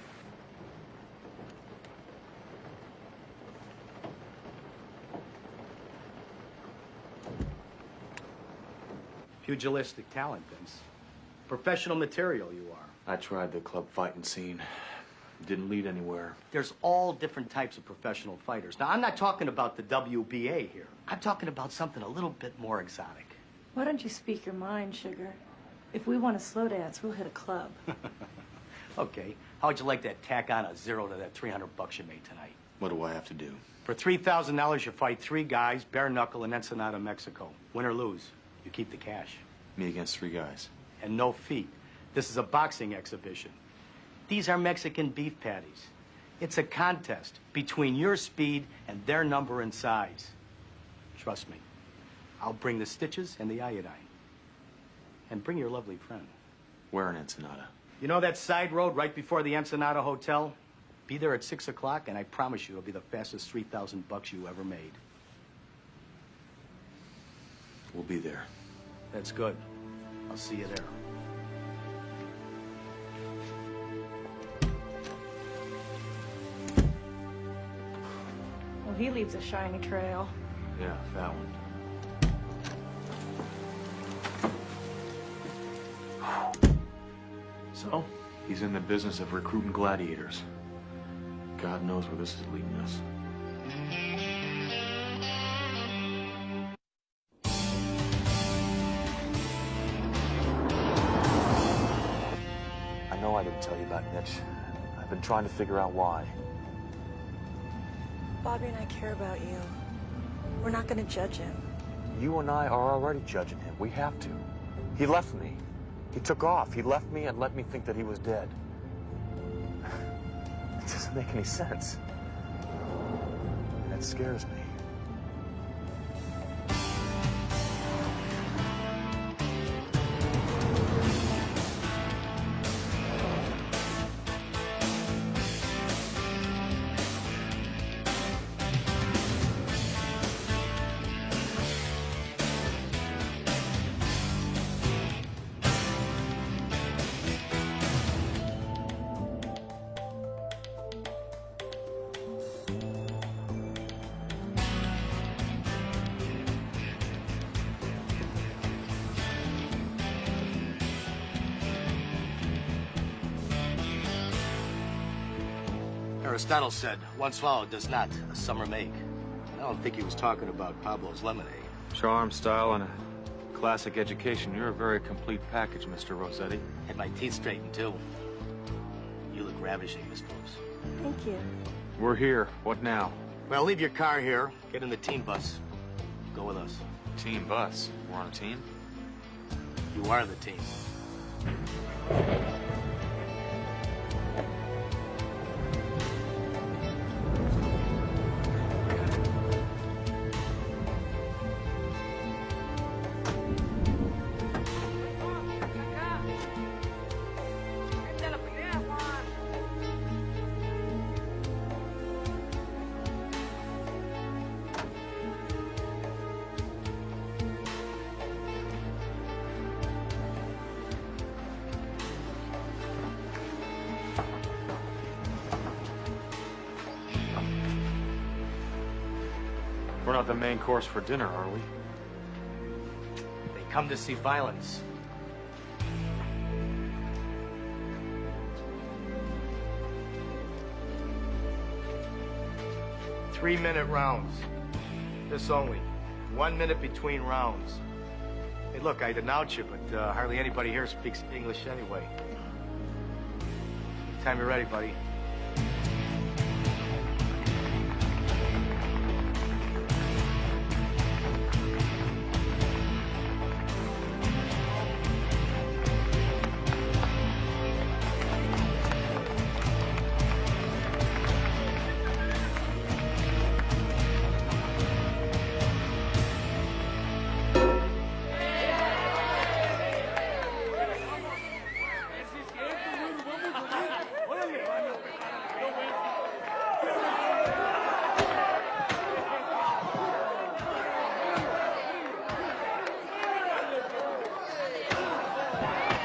Pugilistic talent, Vince. Professional material you are. I tried the club fighting scene. Didn't lead anywhere. There's all different types of professional fighters. Now, I'm not talking about the WBA here. I'm talking about something a little bit more exotic. Why don't you speak your mind, sugar? If we want to slow dance, we'll hit a club. Okay. How would you like to tack on a zero to that $300 you made tonight? What do I have to do? For $3,000, you fight 3 guys, bare knuckle in Ensenada, Mexico. Win or lose, you keep the cash. Me against 3 guys. And no feet. This is a boxing exhibition. These are Mexican beef patties. It's a contest between your speed and their number and size. Trust me. I'll bring the stitches and the iodine. And bring your lovely friend. Where in Ensenada? You know that side road right before the Ensenada Hotel? Be there at 6 o'clock, and I promise you it'll be the fastest $3,000 you ever made. We'll be there. That's good. I'll see you there. Well, he leaves a shiny trail. Yeah, that one. So, he's in the business of recruiting gladiators. God knows where this is leading us. I know I didn't tell you about Mitch. I've been trying to figure out why. Bobby and I care about you. We're not going to judge him. You and I are already judging him. We have to. He left me. He took off. He left me and let me think that he was dead. It doesn't make any sense. That scares me. Aristotle said, one swallow does not a summer make. I don't think he was talking about Pablo's lemonade. Charm, style, and a classic education. You're a very complete package, Mr. Rossetti. Had my teeth straightened, too. You look ravishing, Miss Phillips. Thank you. We're here. What now? Well, leave your car here. Get in the team bus. Go with us. Team bus. We're on a team? You are the team. We're not the main course for dinner, are we? They come to see violence. Three-minute rounds. This only. 1 minute between rounds. Hey, look, I denounce you, but hardly anybody here speaks English anyway. Anytime you're ready, buddy.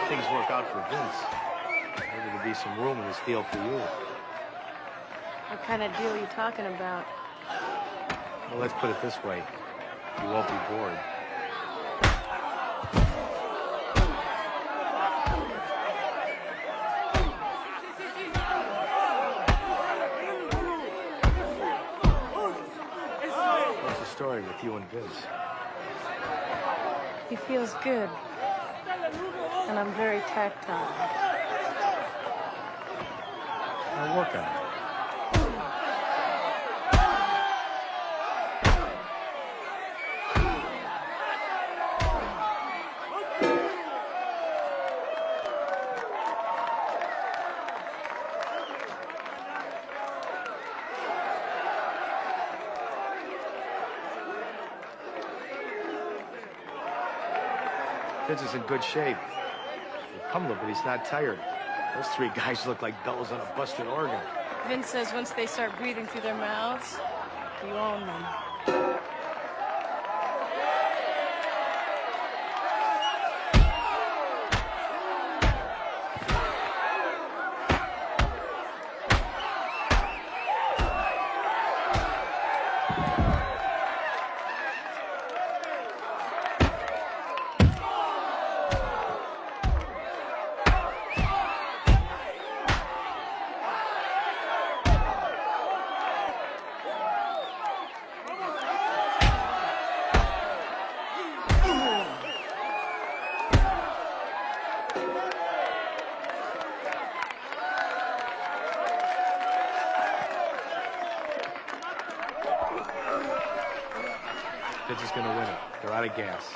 Things work out for Vince. Maybe there'll be some room in this deal for you. What kind of deal are you talking about? Well, let's put it this way. You won't be bored. What's the story with you and Vince? He feels good. And I'm very tactile. I'll work on it. Vince is in good shape. He's cumbered, but he's not tired. Those three guys look like bells on a busted organ. Vince says once they start breathing through their mouths, you own them. Vince is gonna win it. They're out of gas.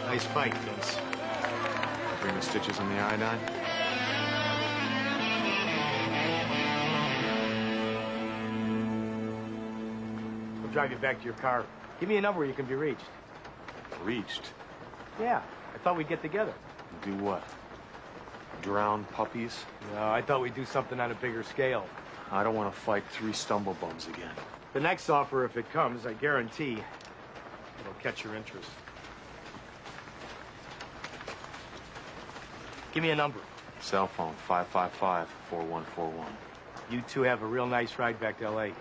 Nice fight, Vince. Bring the stitches on the iodine? We'll drive you back to your car. Give me a number where you can be reached. Reached? Yeah, I thought we'd get together. Do what? Drown puppies? No, I thought we'd do something on a bigger scale. I don't want to fight 3 stumble bums again. The next offer, if it comes, I guarantee it'll catch your interest. Give me a number. Cell phone, 555-4141. You two have a real nice ride back to L.A.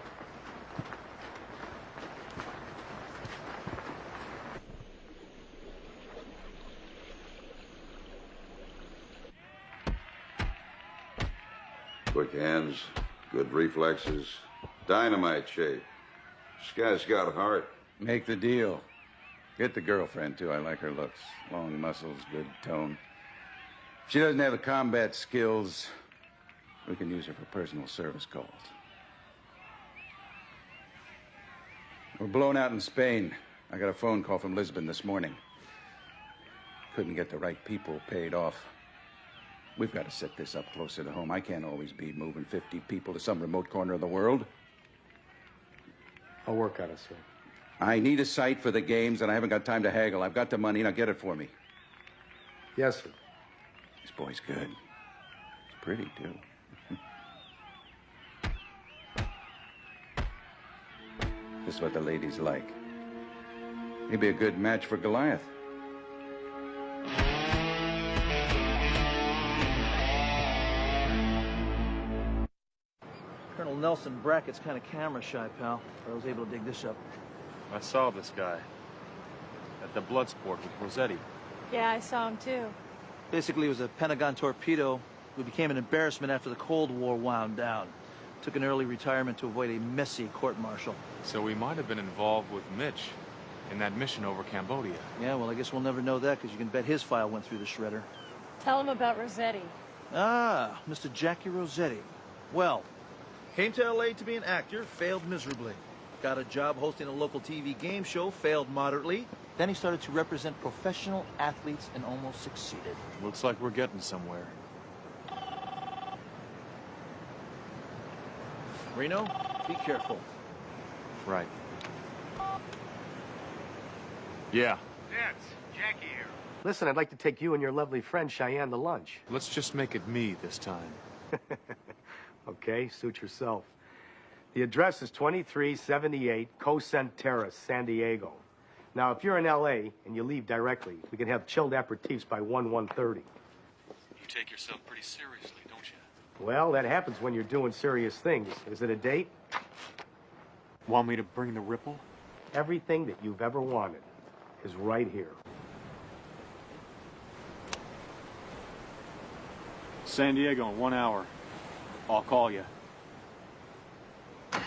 Quick hands, good reflexes, dynamite shape. This guy's got heart. Make the deal. Get the girlfriend, too. I like her looks. Long muscles, good tone. If she doesn't have the combat skills, we can use her for personal service calls. We're blown out in Spain. I got a phone call from Lisbon this morning. Couldn't get the right people paid off. We've got to set this up closer to home. I can't always be moving 50 people to some remote corner of the world. I'll work on it, sir. I need a site for the games, and I haven't got time to haggle. I've got the money. Now get it for me. Yes, sir. This boy's good. He's pretty, too. This is what the ladies like. He'd be a good match for Goliath. Colonel Nelson Brackett's kind of camera shy, pal. But I was able to dig this up. I saw this guy at the blood sport with Rossetti. Yeah, I saw him too. Basically, it was a Pentagon torpedo who became an embarrassment after the Cold War wound down. Took an early retirement to avoid a messy court-martial. So he might have been involved with Mitch in that mission over Cambodia. Yeah, well, I guess we'll never know that because you can bet his file went through the shredder. Tell him about Rossetti. Ah, Mr. Jackie Rossetti. Well, came to L.A. to be an actor, failed miserably. Got a job hosting a local TV game show, failed moderately. Then he started to represent professional athletes and almost succeeded. Looks like we're getting somewhere. Reno, be careful. Right. Yeah. Vince, Jackie here. Listen, I'd like to take you and your lovely friend Cheyenne to lunch. Let's just make it me this time. Okay, suit yourself. The address is 2378 Cocent Terrace, San Diego. Now, if you're in L.A. and you leave directly, we can have chilled aperitifs by 1:30. You take yourself pretty seriously, don't you? Well, that happens when you're doing serious things. Is it a date? Want me to bring the ripple? Everything that you've ever wanted is right here. San Diego in 1 hour. I'll call you. Yeah,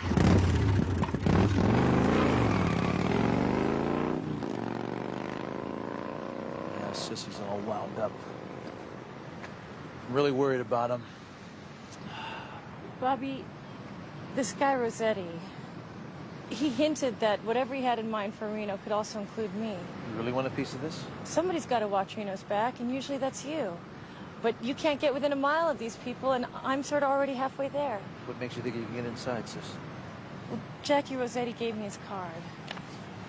Sissy's all wound up. I'm really worried about him. Bobby, this guy Rossetti, he hinted that whatever he had in mind for Reno could also include me. You really want a piece of this? Somebody's got to watch Reno's back, and usually that's you. But you can't get within a mile of these people, and I'm sort of already halfway there. What makes you think you can get inside, sis? Well, Jackie Rossetti gave me his card.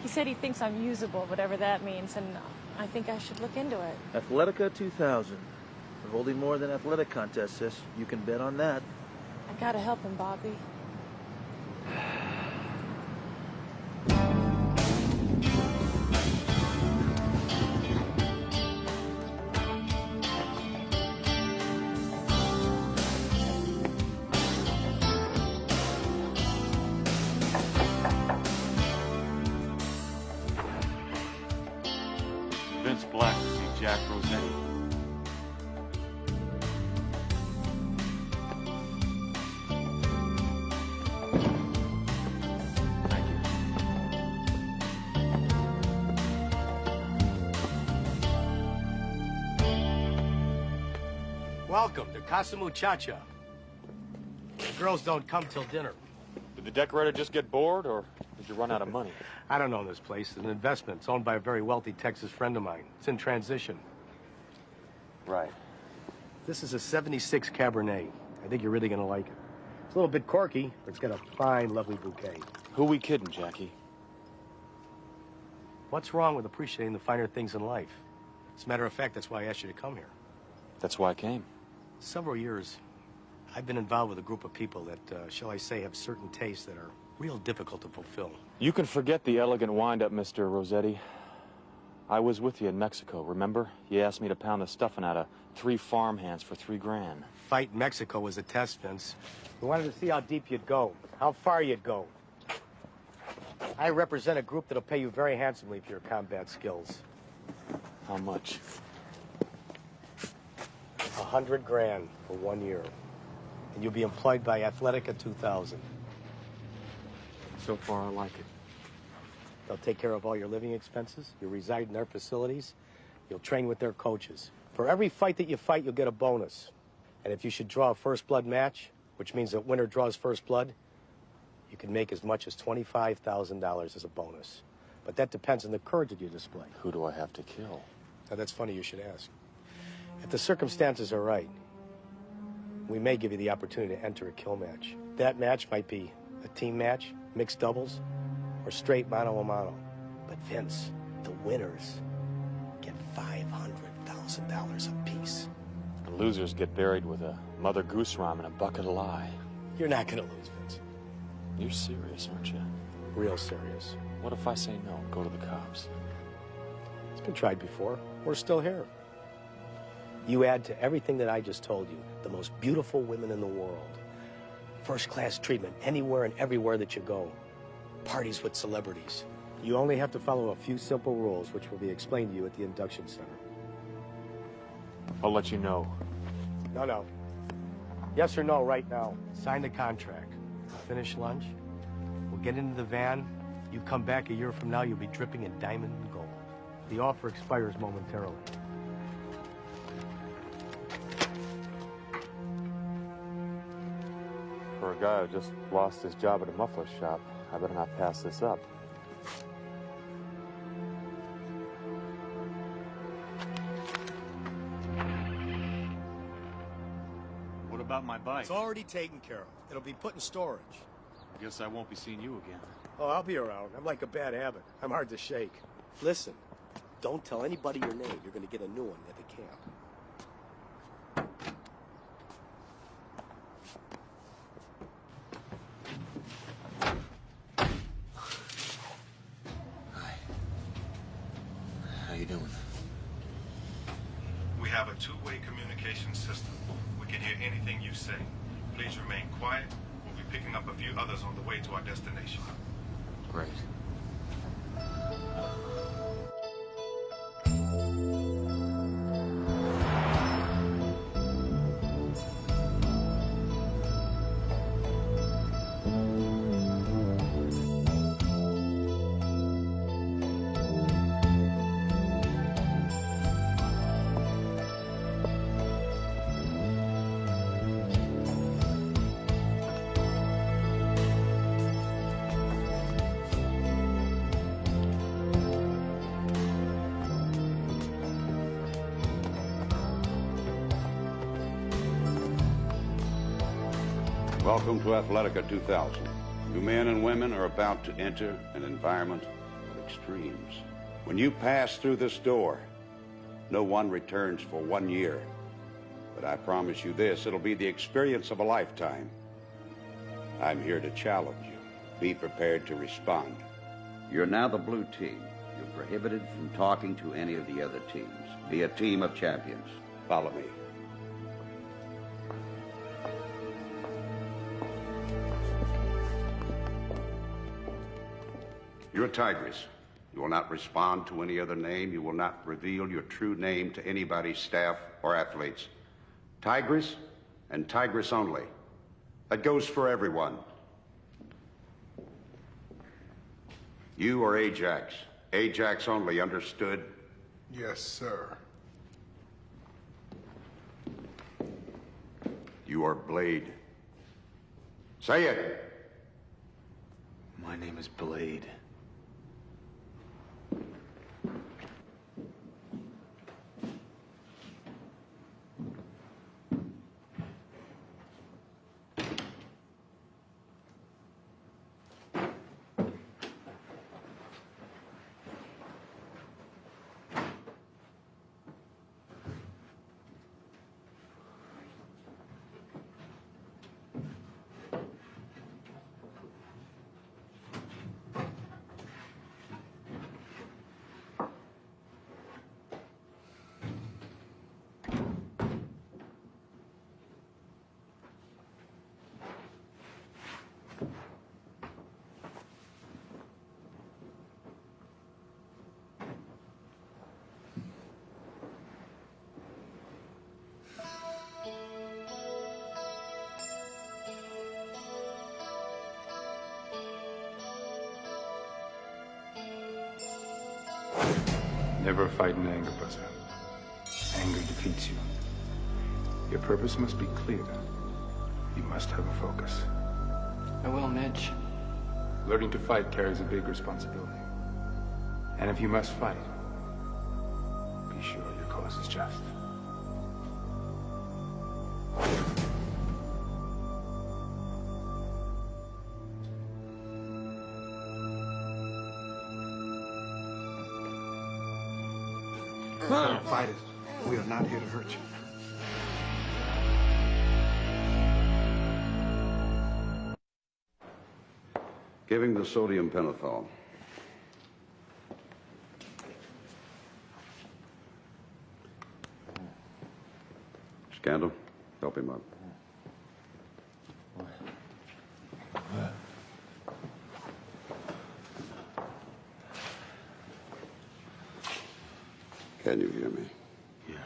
He said he thinks I'm usable, whatever that means, and I think I should look into it. Athletica 2000. We're holding more than athletic contests, sis. You can bet on that. I gotta help him, Bobby. Vince Black to see Jack Rossetti. Thank you. Welcome to Casa Muchacha. The girls don't come till dinner. Did the decorator just get bored, or did you run out of money? I don't own this place. It's an investment. It's owned by a very wealthy Texas friend of mine. It's in transition. Right. This is a 76 Cabernet. I think you're really going to like it. It's a little bit corky, but it's got a fine, lovely bouquet. Who we kidding, Jackie? What's wrong with appreciating the finer things in life? As a matter of fact, that's why I asked you to come here. That's why I came. Several years, I've been involved with a group of people that, shall I say, have certain tastes that are real difficult to fulfill. You can forget the elegant wind-up, Mr. Rossetti. I was with you in Mexico, remember? You asked me to pound the stuffing out of 3 farmhands for $3 grand. Fight Mexico was a test, Vince. We wanted to see how deep you'd go, how far you'd go. I represent a group that'll pay you very handsomely for your combat skills. How much? 100 grand for 1 year. And you'll be employed by Athletica 2000. So far, I like it. They'll take care of all your living expenses. You'll reside in their facilities. You'll train with their coaches. For every fight that you fight, you'll get a bonus. And if you should draw a first blood match, which means that winner draws first blood, you can make as much as $25,000 as a bonus. But that depends on the courage that you display. Who do I have to kill? Now, that's funny you should ask. If the circumstances are right, we may give you the opportunity to enter a kill match. That match might be a team match, mixed doubles, or straight mano-a-mano. But Vince, the winners get $500,000 apiece. The losers get buried with a Mother Goose rum and a bucket of lye. You're not gonna lose, Vince. You're serious, aren't you? Real serious. What if I say no, go to the cops? It's been tried before. We're still here. You add to everything that I just told you, the most beautiful women in the world. First-class treatment anywhere and everywhere that you go. Parties with celebrities. You only have to follow a few simple rules, which will be explained to you at the induction center. I'll let you know. No. Yes or no right now. Sign the contract. Finish lunch. We'll get into the van. You come back a year from now, you'll be dripping in diamond and gold. The offer expires momentarily. For a guy who just lost his job at a muffler shop, I better not pass this up. What about my bike? It's already taken care of. It'll be put in storage. I guess I won't be seeing you again. Oh, I'll be around. I'm like a bad habit. I'm hard to shake. Listen, don't tell anybody your name. You're going to get a new one at the camp. How you doing? We have a two-way communication system. We can hear anything you say. Please remain quiet. We'll be picking up a few others on the way to our destination. Great. Welcome to Athletica 2000. You men and women are about to enter an environment of extremes. When you pass through this door, no one returns for 1 year. But I promise you this, it'll be the experience of a lifetime. I'm here to challenge you. Be prepared to respond. You're now the blue team. You're prohibited from talking to any of the other teams. Be a team of champions. Follow me. You're Tigress. You will not respond to any other name. You will not reveal your true name to anybody's staff or athletes. Tigress and Tigress only. That goes for everyone. You are Ajax. Ajax only, understood? Yes, sir. You are Blade. Say it. My name is Blade. Never fight in anger, Buzzer. Anger defeats you. Your purpose must be clear. You must have a focus. I will, Mitch. Learning to fight carries a big responsibility. And if you must fight, be sure your cause is just. Don't fight it. We are not here to hurt you. Give him the sodium pentothal. Scandal, help him up. Can you hear me? Yes.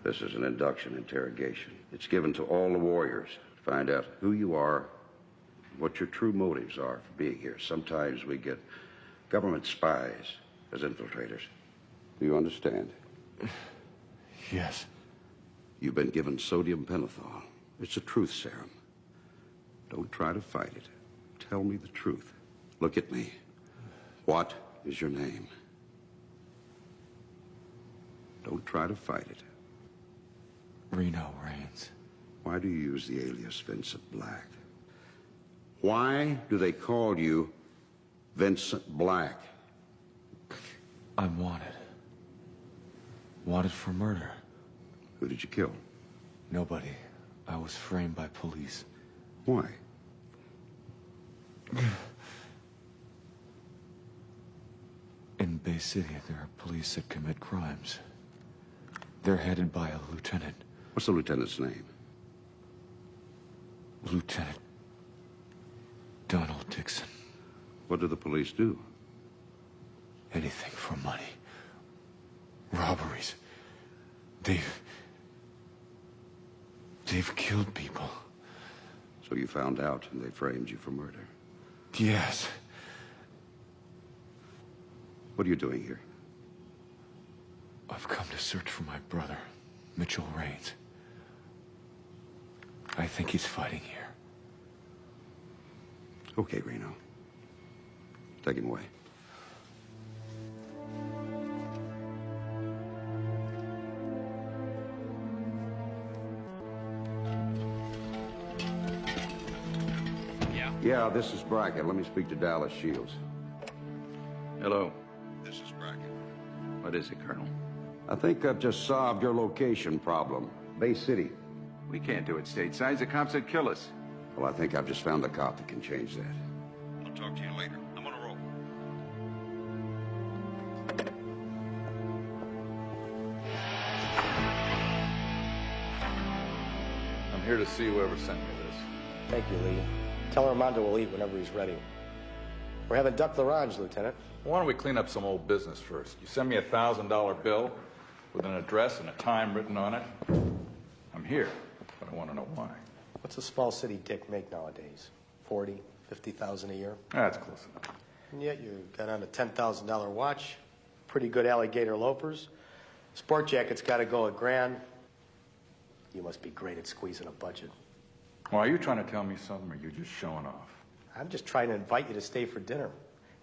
This is an induction interrogation. It's given to all the warriors to find out who you are, what your true motives are for being here. Sometimes we get government spies as infiltrators. Do you understand? Yes. You've been given sodium pentothal. It's a truth serum. Don't try to fight it. Tell me the truth. Look at me. What is your name? Don't try to fight it. Reno Raines. Why do you use the alias Vincent Black? Why do they call you Vincent Black? I'm wanted. Wanted for murder. Who did you kill? Nobody. I was framed by police. Why? In Bay City, there are police that commit crimes. They're headed by a lieutenant. What's the lieutenant's name? Lieutenant Donald Dixon. What do the police do? Anything for money. Robberies. They've killed people. So you found out and they framed you for murder? Yes. What are you doing here? I've come to search for my brother, Mitchell Raines. I think he's fighting here. Okay, Reno. Take him away. Yeah, this is Brackett. Let me speak to Dallas Shields. Hello. This is Brackett. What is it, Colonel? I think I've just solved your location problem. Bay City. We can't do it stateside. The cops would kill us. Well, I think I've just found a cop that can change that. I'll talk to you later. I'm on a roll. I'm here to see whoever sent me this. Thank you, Lee. Tell Armando we'll eat whenever he's ready. We're having duck l'orange, Lieutenant. Why don't we clean up some old business first? You send me a $1,000 bill with an address and a time written on it. I'm here, but I want to know why. What's a small city dick make nowadays? 40, 50,000 a year? That's close enough. And yet you got on a $10,000 watch, pretty good alligator loafers. Sport jacket's got to go $1,000. You must be great at squeezing a budget. Well, are you trying to tell me something, or are you just showing off? I'm just trying to invite you to stay for dinner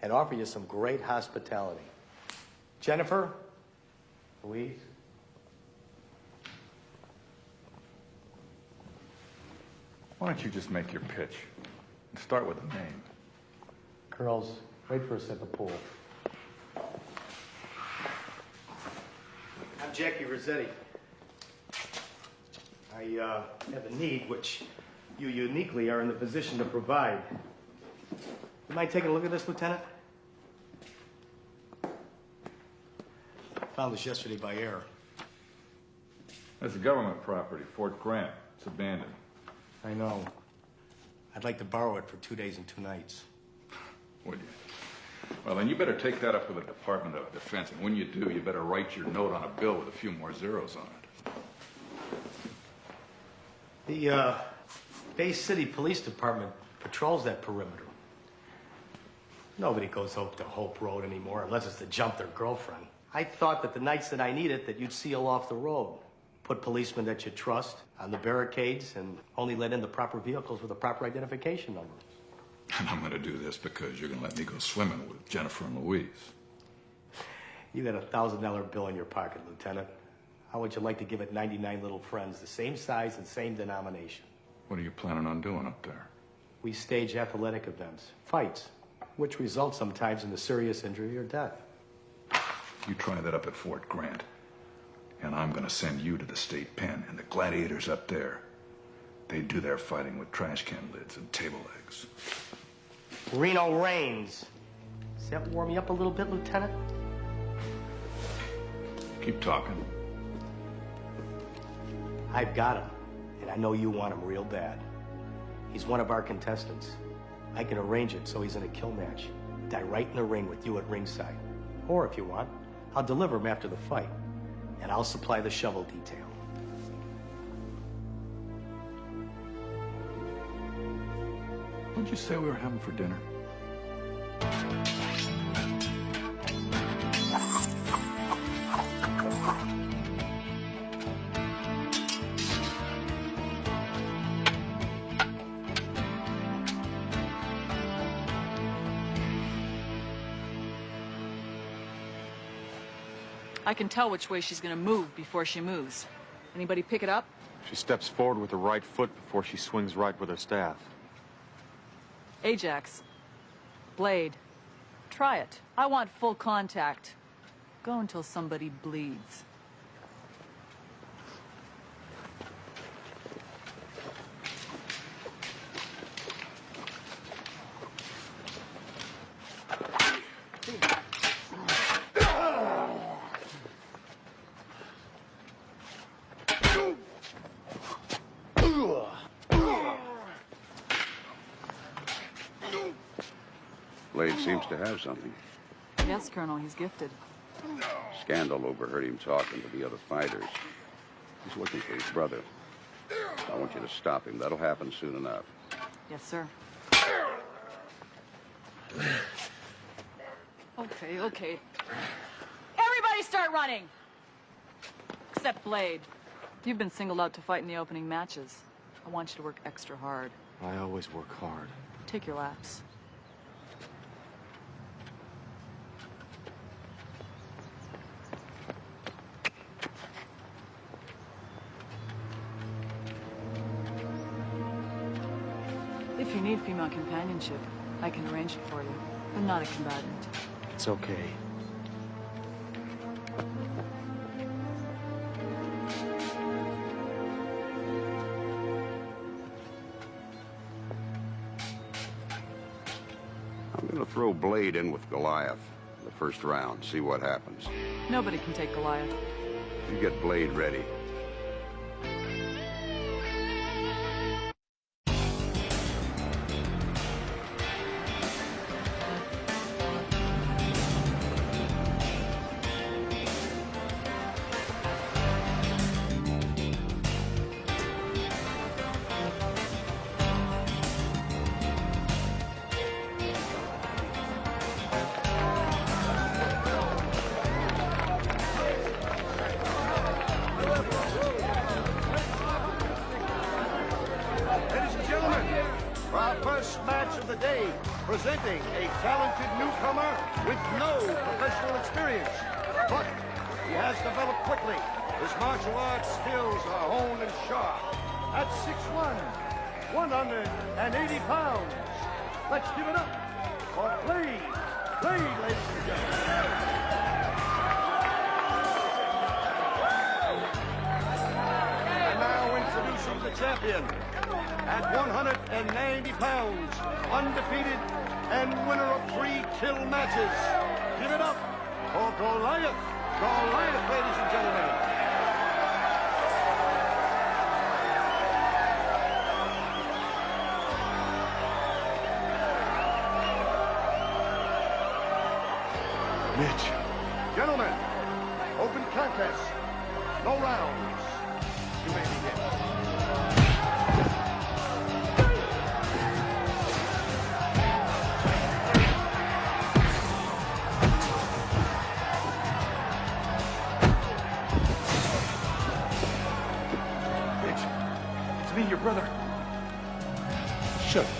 and offer you some great hospitality. Jennifer? Louise? Why don't you just make your pitch and start with a name? Girls, wait for a sip of pool. I'm Jackie Rossetti. I have a need which you uniquely are in the position to provide. You mind taking a look at this, Lieutenant? Found this yesterday by error. That's a government property, Fort Grant. It's abandoned. I know. I'd like to borrow it for 2 days and 2 nights. Would you? Well, then you better take that up with the Department of Defense, and when you do, you better write your note on a bill with a few more zeros on it. The Bay City Police Department patrols that perimeter. Nobody goes up to Hope Road anymore unless it's to jump their girlfriend. I thought that the nights that I need it, that you'd seal off the road. Put policemen that you trust on the barricades and only let in the proper vehicles with the proper identification number. And I'm going to do this because you're going to let me go swimming with Jennifer and Louise. You got a $1,000 bill in your pocket, Lieutenant. How would you like to give it 99 little friends, the same size and same denomination? What are you planning on doing up there? We stage athletic events, fights, which result sometimes in a serious injury or death. You try that up at Fort Grant. And I'm gonna send you to the state pen, and the gladiators up there, they do their fighting with trash can lids and table legs. Reno Reigns. Does that warm you up a little bit, Lieutenant? Keep talking. I've got him, and I know you want him real bad. He's one of our contestants. I can arrange it so he's in a kill match. Die right in the ring with you at ringside. Or if you want, I'll deliver him after the fight, and I'll supply the shovel detail. What'd you say we were having for dinner? I can tell which way she's gonna move before she moves. Anybody pick it up? She steps forward with her right foot before she swings right with her staff. Ajax. Blade. Try it. I want full contact. Go until somebody bleeds. Blade seems to have something. Yes, Colonel, he's gifted. Scandal overheard him talking to the other fighters. He's looking for his brother. I want you to stop him. That'll happen soon enough. Yes, sir. Okay, okay. Everybody start running! Except Blade. You've been singled out to fight in the opening matches. I want you to work extra hard. I always work hard. Take your laps. If you need female companionship, I can arrange it for you. I'm not a combatant. It's okay. I'm going to throw Blade in with Goliath in the first round, see what happens. Nobody can take Goliath. You get Blade ready. Presenting a talented newcomer with no professional experience. But he has developed quickly. His martial arts skills are honed and sharp. At 6'1", 180 pounds. Let's give it up for Blade. Blade, ladies and gentlemen. And now introducing the champion. At 190 pounds, undefeated and winner of 3 kill matches. Give it up for Goliath. Goliath, ladies and gentlemen. Mitch. Gentlemen, open contest. No rounds. You may begin. Your brother. Shut up.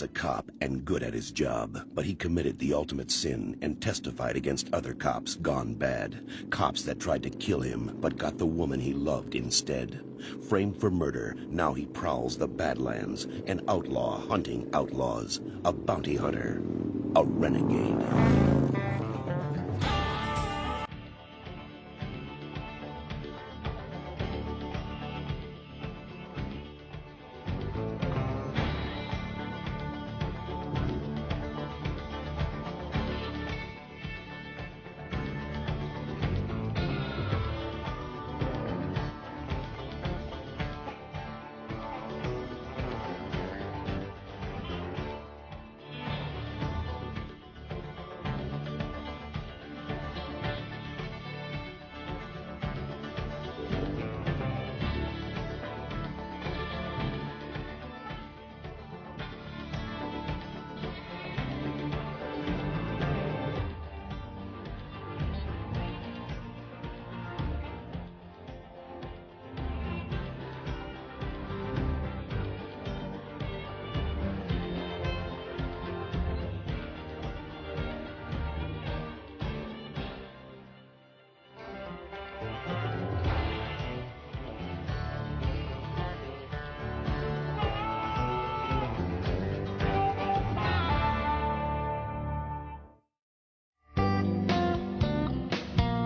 was a cop and good at his job, but he committed the ultimate sin and testified against other cops gone bad. Cops that tried to kill him, but got the woman he loved instead. Framed for murder, now he prowls the Badlands, an outlaw hunting outlaws, a bounty hunter, a renegade.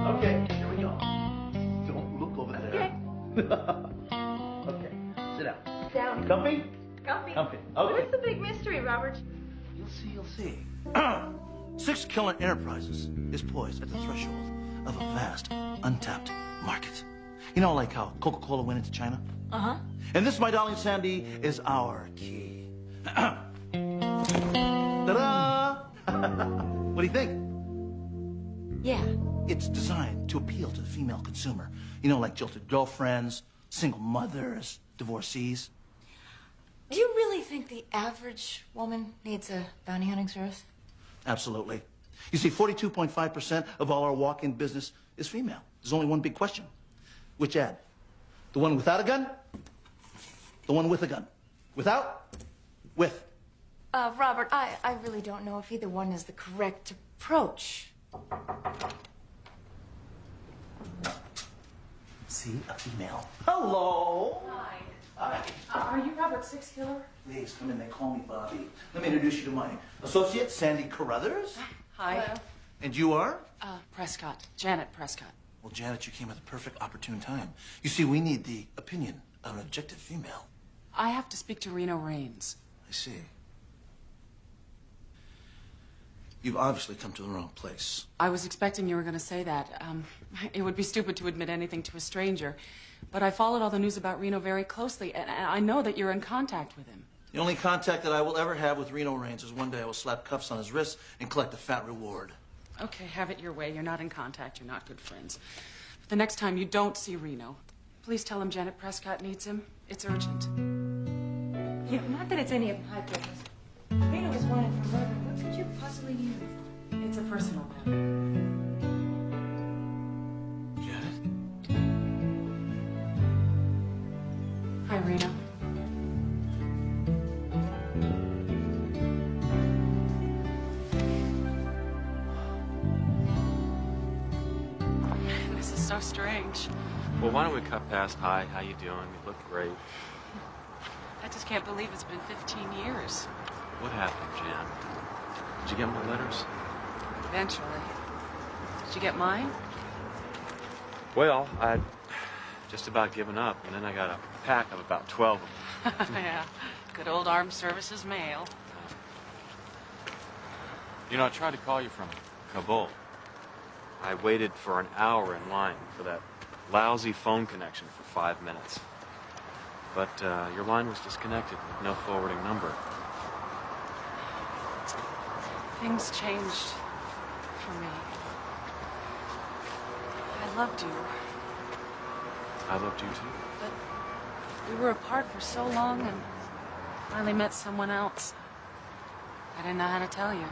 Okay, here we go. Don't look over there. Okay, sit down. Down. Comfy? Comfy. Comfy. What's Okay. the big mystery, Robert? You'll see, you'll see. Six Killer Enterprises is poised at the threshold of a vast, untapped market. You know, like how Coca-Cola went into China? Uh-huh. And this, my darling Sandy, is our key. Ta-da! What do you think? Yeah. It's designed to appeal to the female consumer. You know, like jilted girlfriends, single mothers, divorcees. Do you really think the average woman needs a bounty hunting service? Absolutely. You see, 42.5% of all our walk-in business is female. There's only one big question. Which ad? The one without a gun? The one with a gun? Without? With. Robert, I really don't know if either one is the correct approach. See, a female. Hello. Hi. Hi. Are you Robert Six Killer? Please, come in. They call me Bobby. Let me introduce you to my associate, Sandy Carruthers. Hi. Hello. And you are? Prescott. Janet Prescott. Well, Janet, you came at the perfect opportune time. You see, we need the opinion of an objective female. I have to speak to Reno Raines. I see. You've obviously come to the wrong place. I was expecting you were going to say that. It would be stupid to admit anything to a stranger. But I followed all the news about Reno very closely, and I know that you're in contact with him. The only contact that I will ever have with Reno Raines is one day I will slap cuffs on his wrists and collect a fat reward. Okay, have it your way. You're not in contact. You're not good friends. But the next time you don't see Reno, please tell him Janet Prescott needs him. It's urgent. Yeah, not that it's any of my business. Reno was wanted for murder. What could you possibly use? It's a personal matter. Janet? Hi, Reno. This is so strange. Well, why don't we cut past hi, how you doing? You look great. I just can't believe it's been 15 years. What happened, Jan? Did you get my letters? Eventually. Did you get mine? Well, I'd just about given up, and then I got a pack of about 12 of them. Yeah. Good old armed services mail. You know, I tried to call you from Kabul. I waited for an hour in line for that lousy phone connection for 5 minutes. But your line was disconnected with no forwarding number. Things changed for me. I loved you, I loved you too. but we were apart for so long and finally met someone else. I didn't know how to tell you.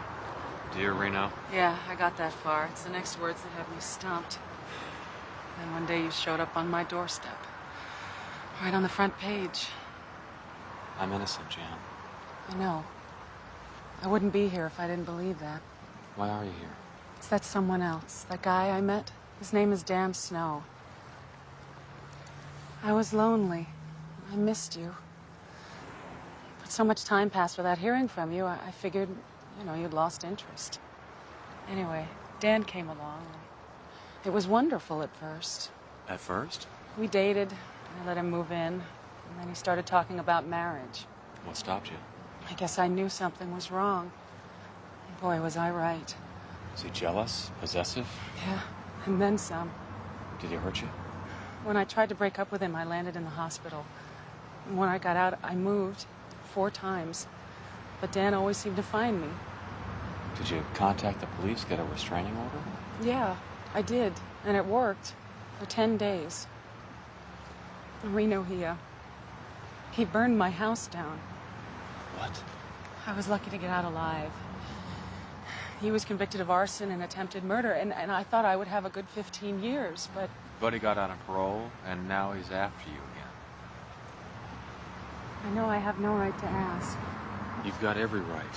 Dear Reno, Yeah, I got that far. It's the next words that had me stumped. Then one day you showed up on my doorstep. Right on the front page. I'm innocent, Jan. I know. I wouldn't be here if I didn't believe that. Why are you here? It's that someone else. That guy I met. His name is Dan Snow. I was lonely. I missed you. But so much time passed without hearing from you, I figured, you'd lost interest. Anyway, Dan came along. It was wonderful at first. At first? We dated. I let him move in. And then he started talking about marriage. What stopped you? I guess I knew something was wrong. Boy, was I right. Was he jealous? Possessive? Yeah, and then some. Did he hurt you? When I tried to break up with him, I landed in the hospital. And when I got out, I moved 4 times. But Dan always seemed to find me. Did you contact the police, get a restraining order? Yeah, I did. And it worked. For 10 days. In Reno, he burned my house down. What? I was lucky to get out alive. He was convicted of arson and attempted murder, and I thought I would have a good 15 years, but... But he got out on parole, and now he's after you again. I know I have no right to ask. You've got every right.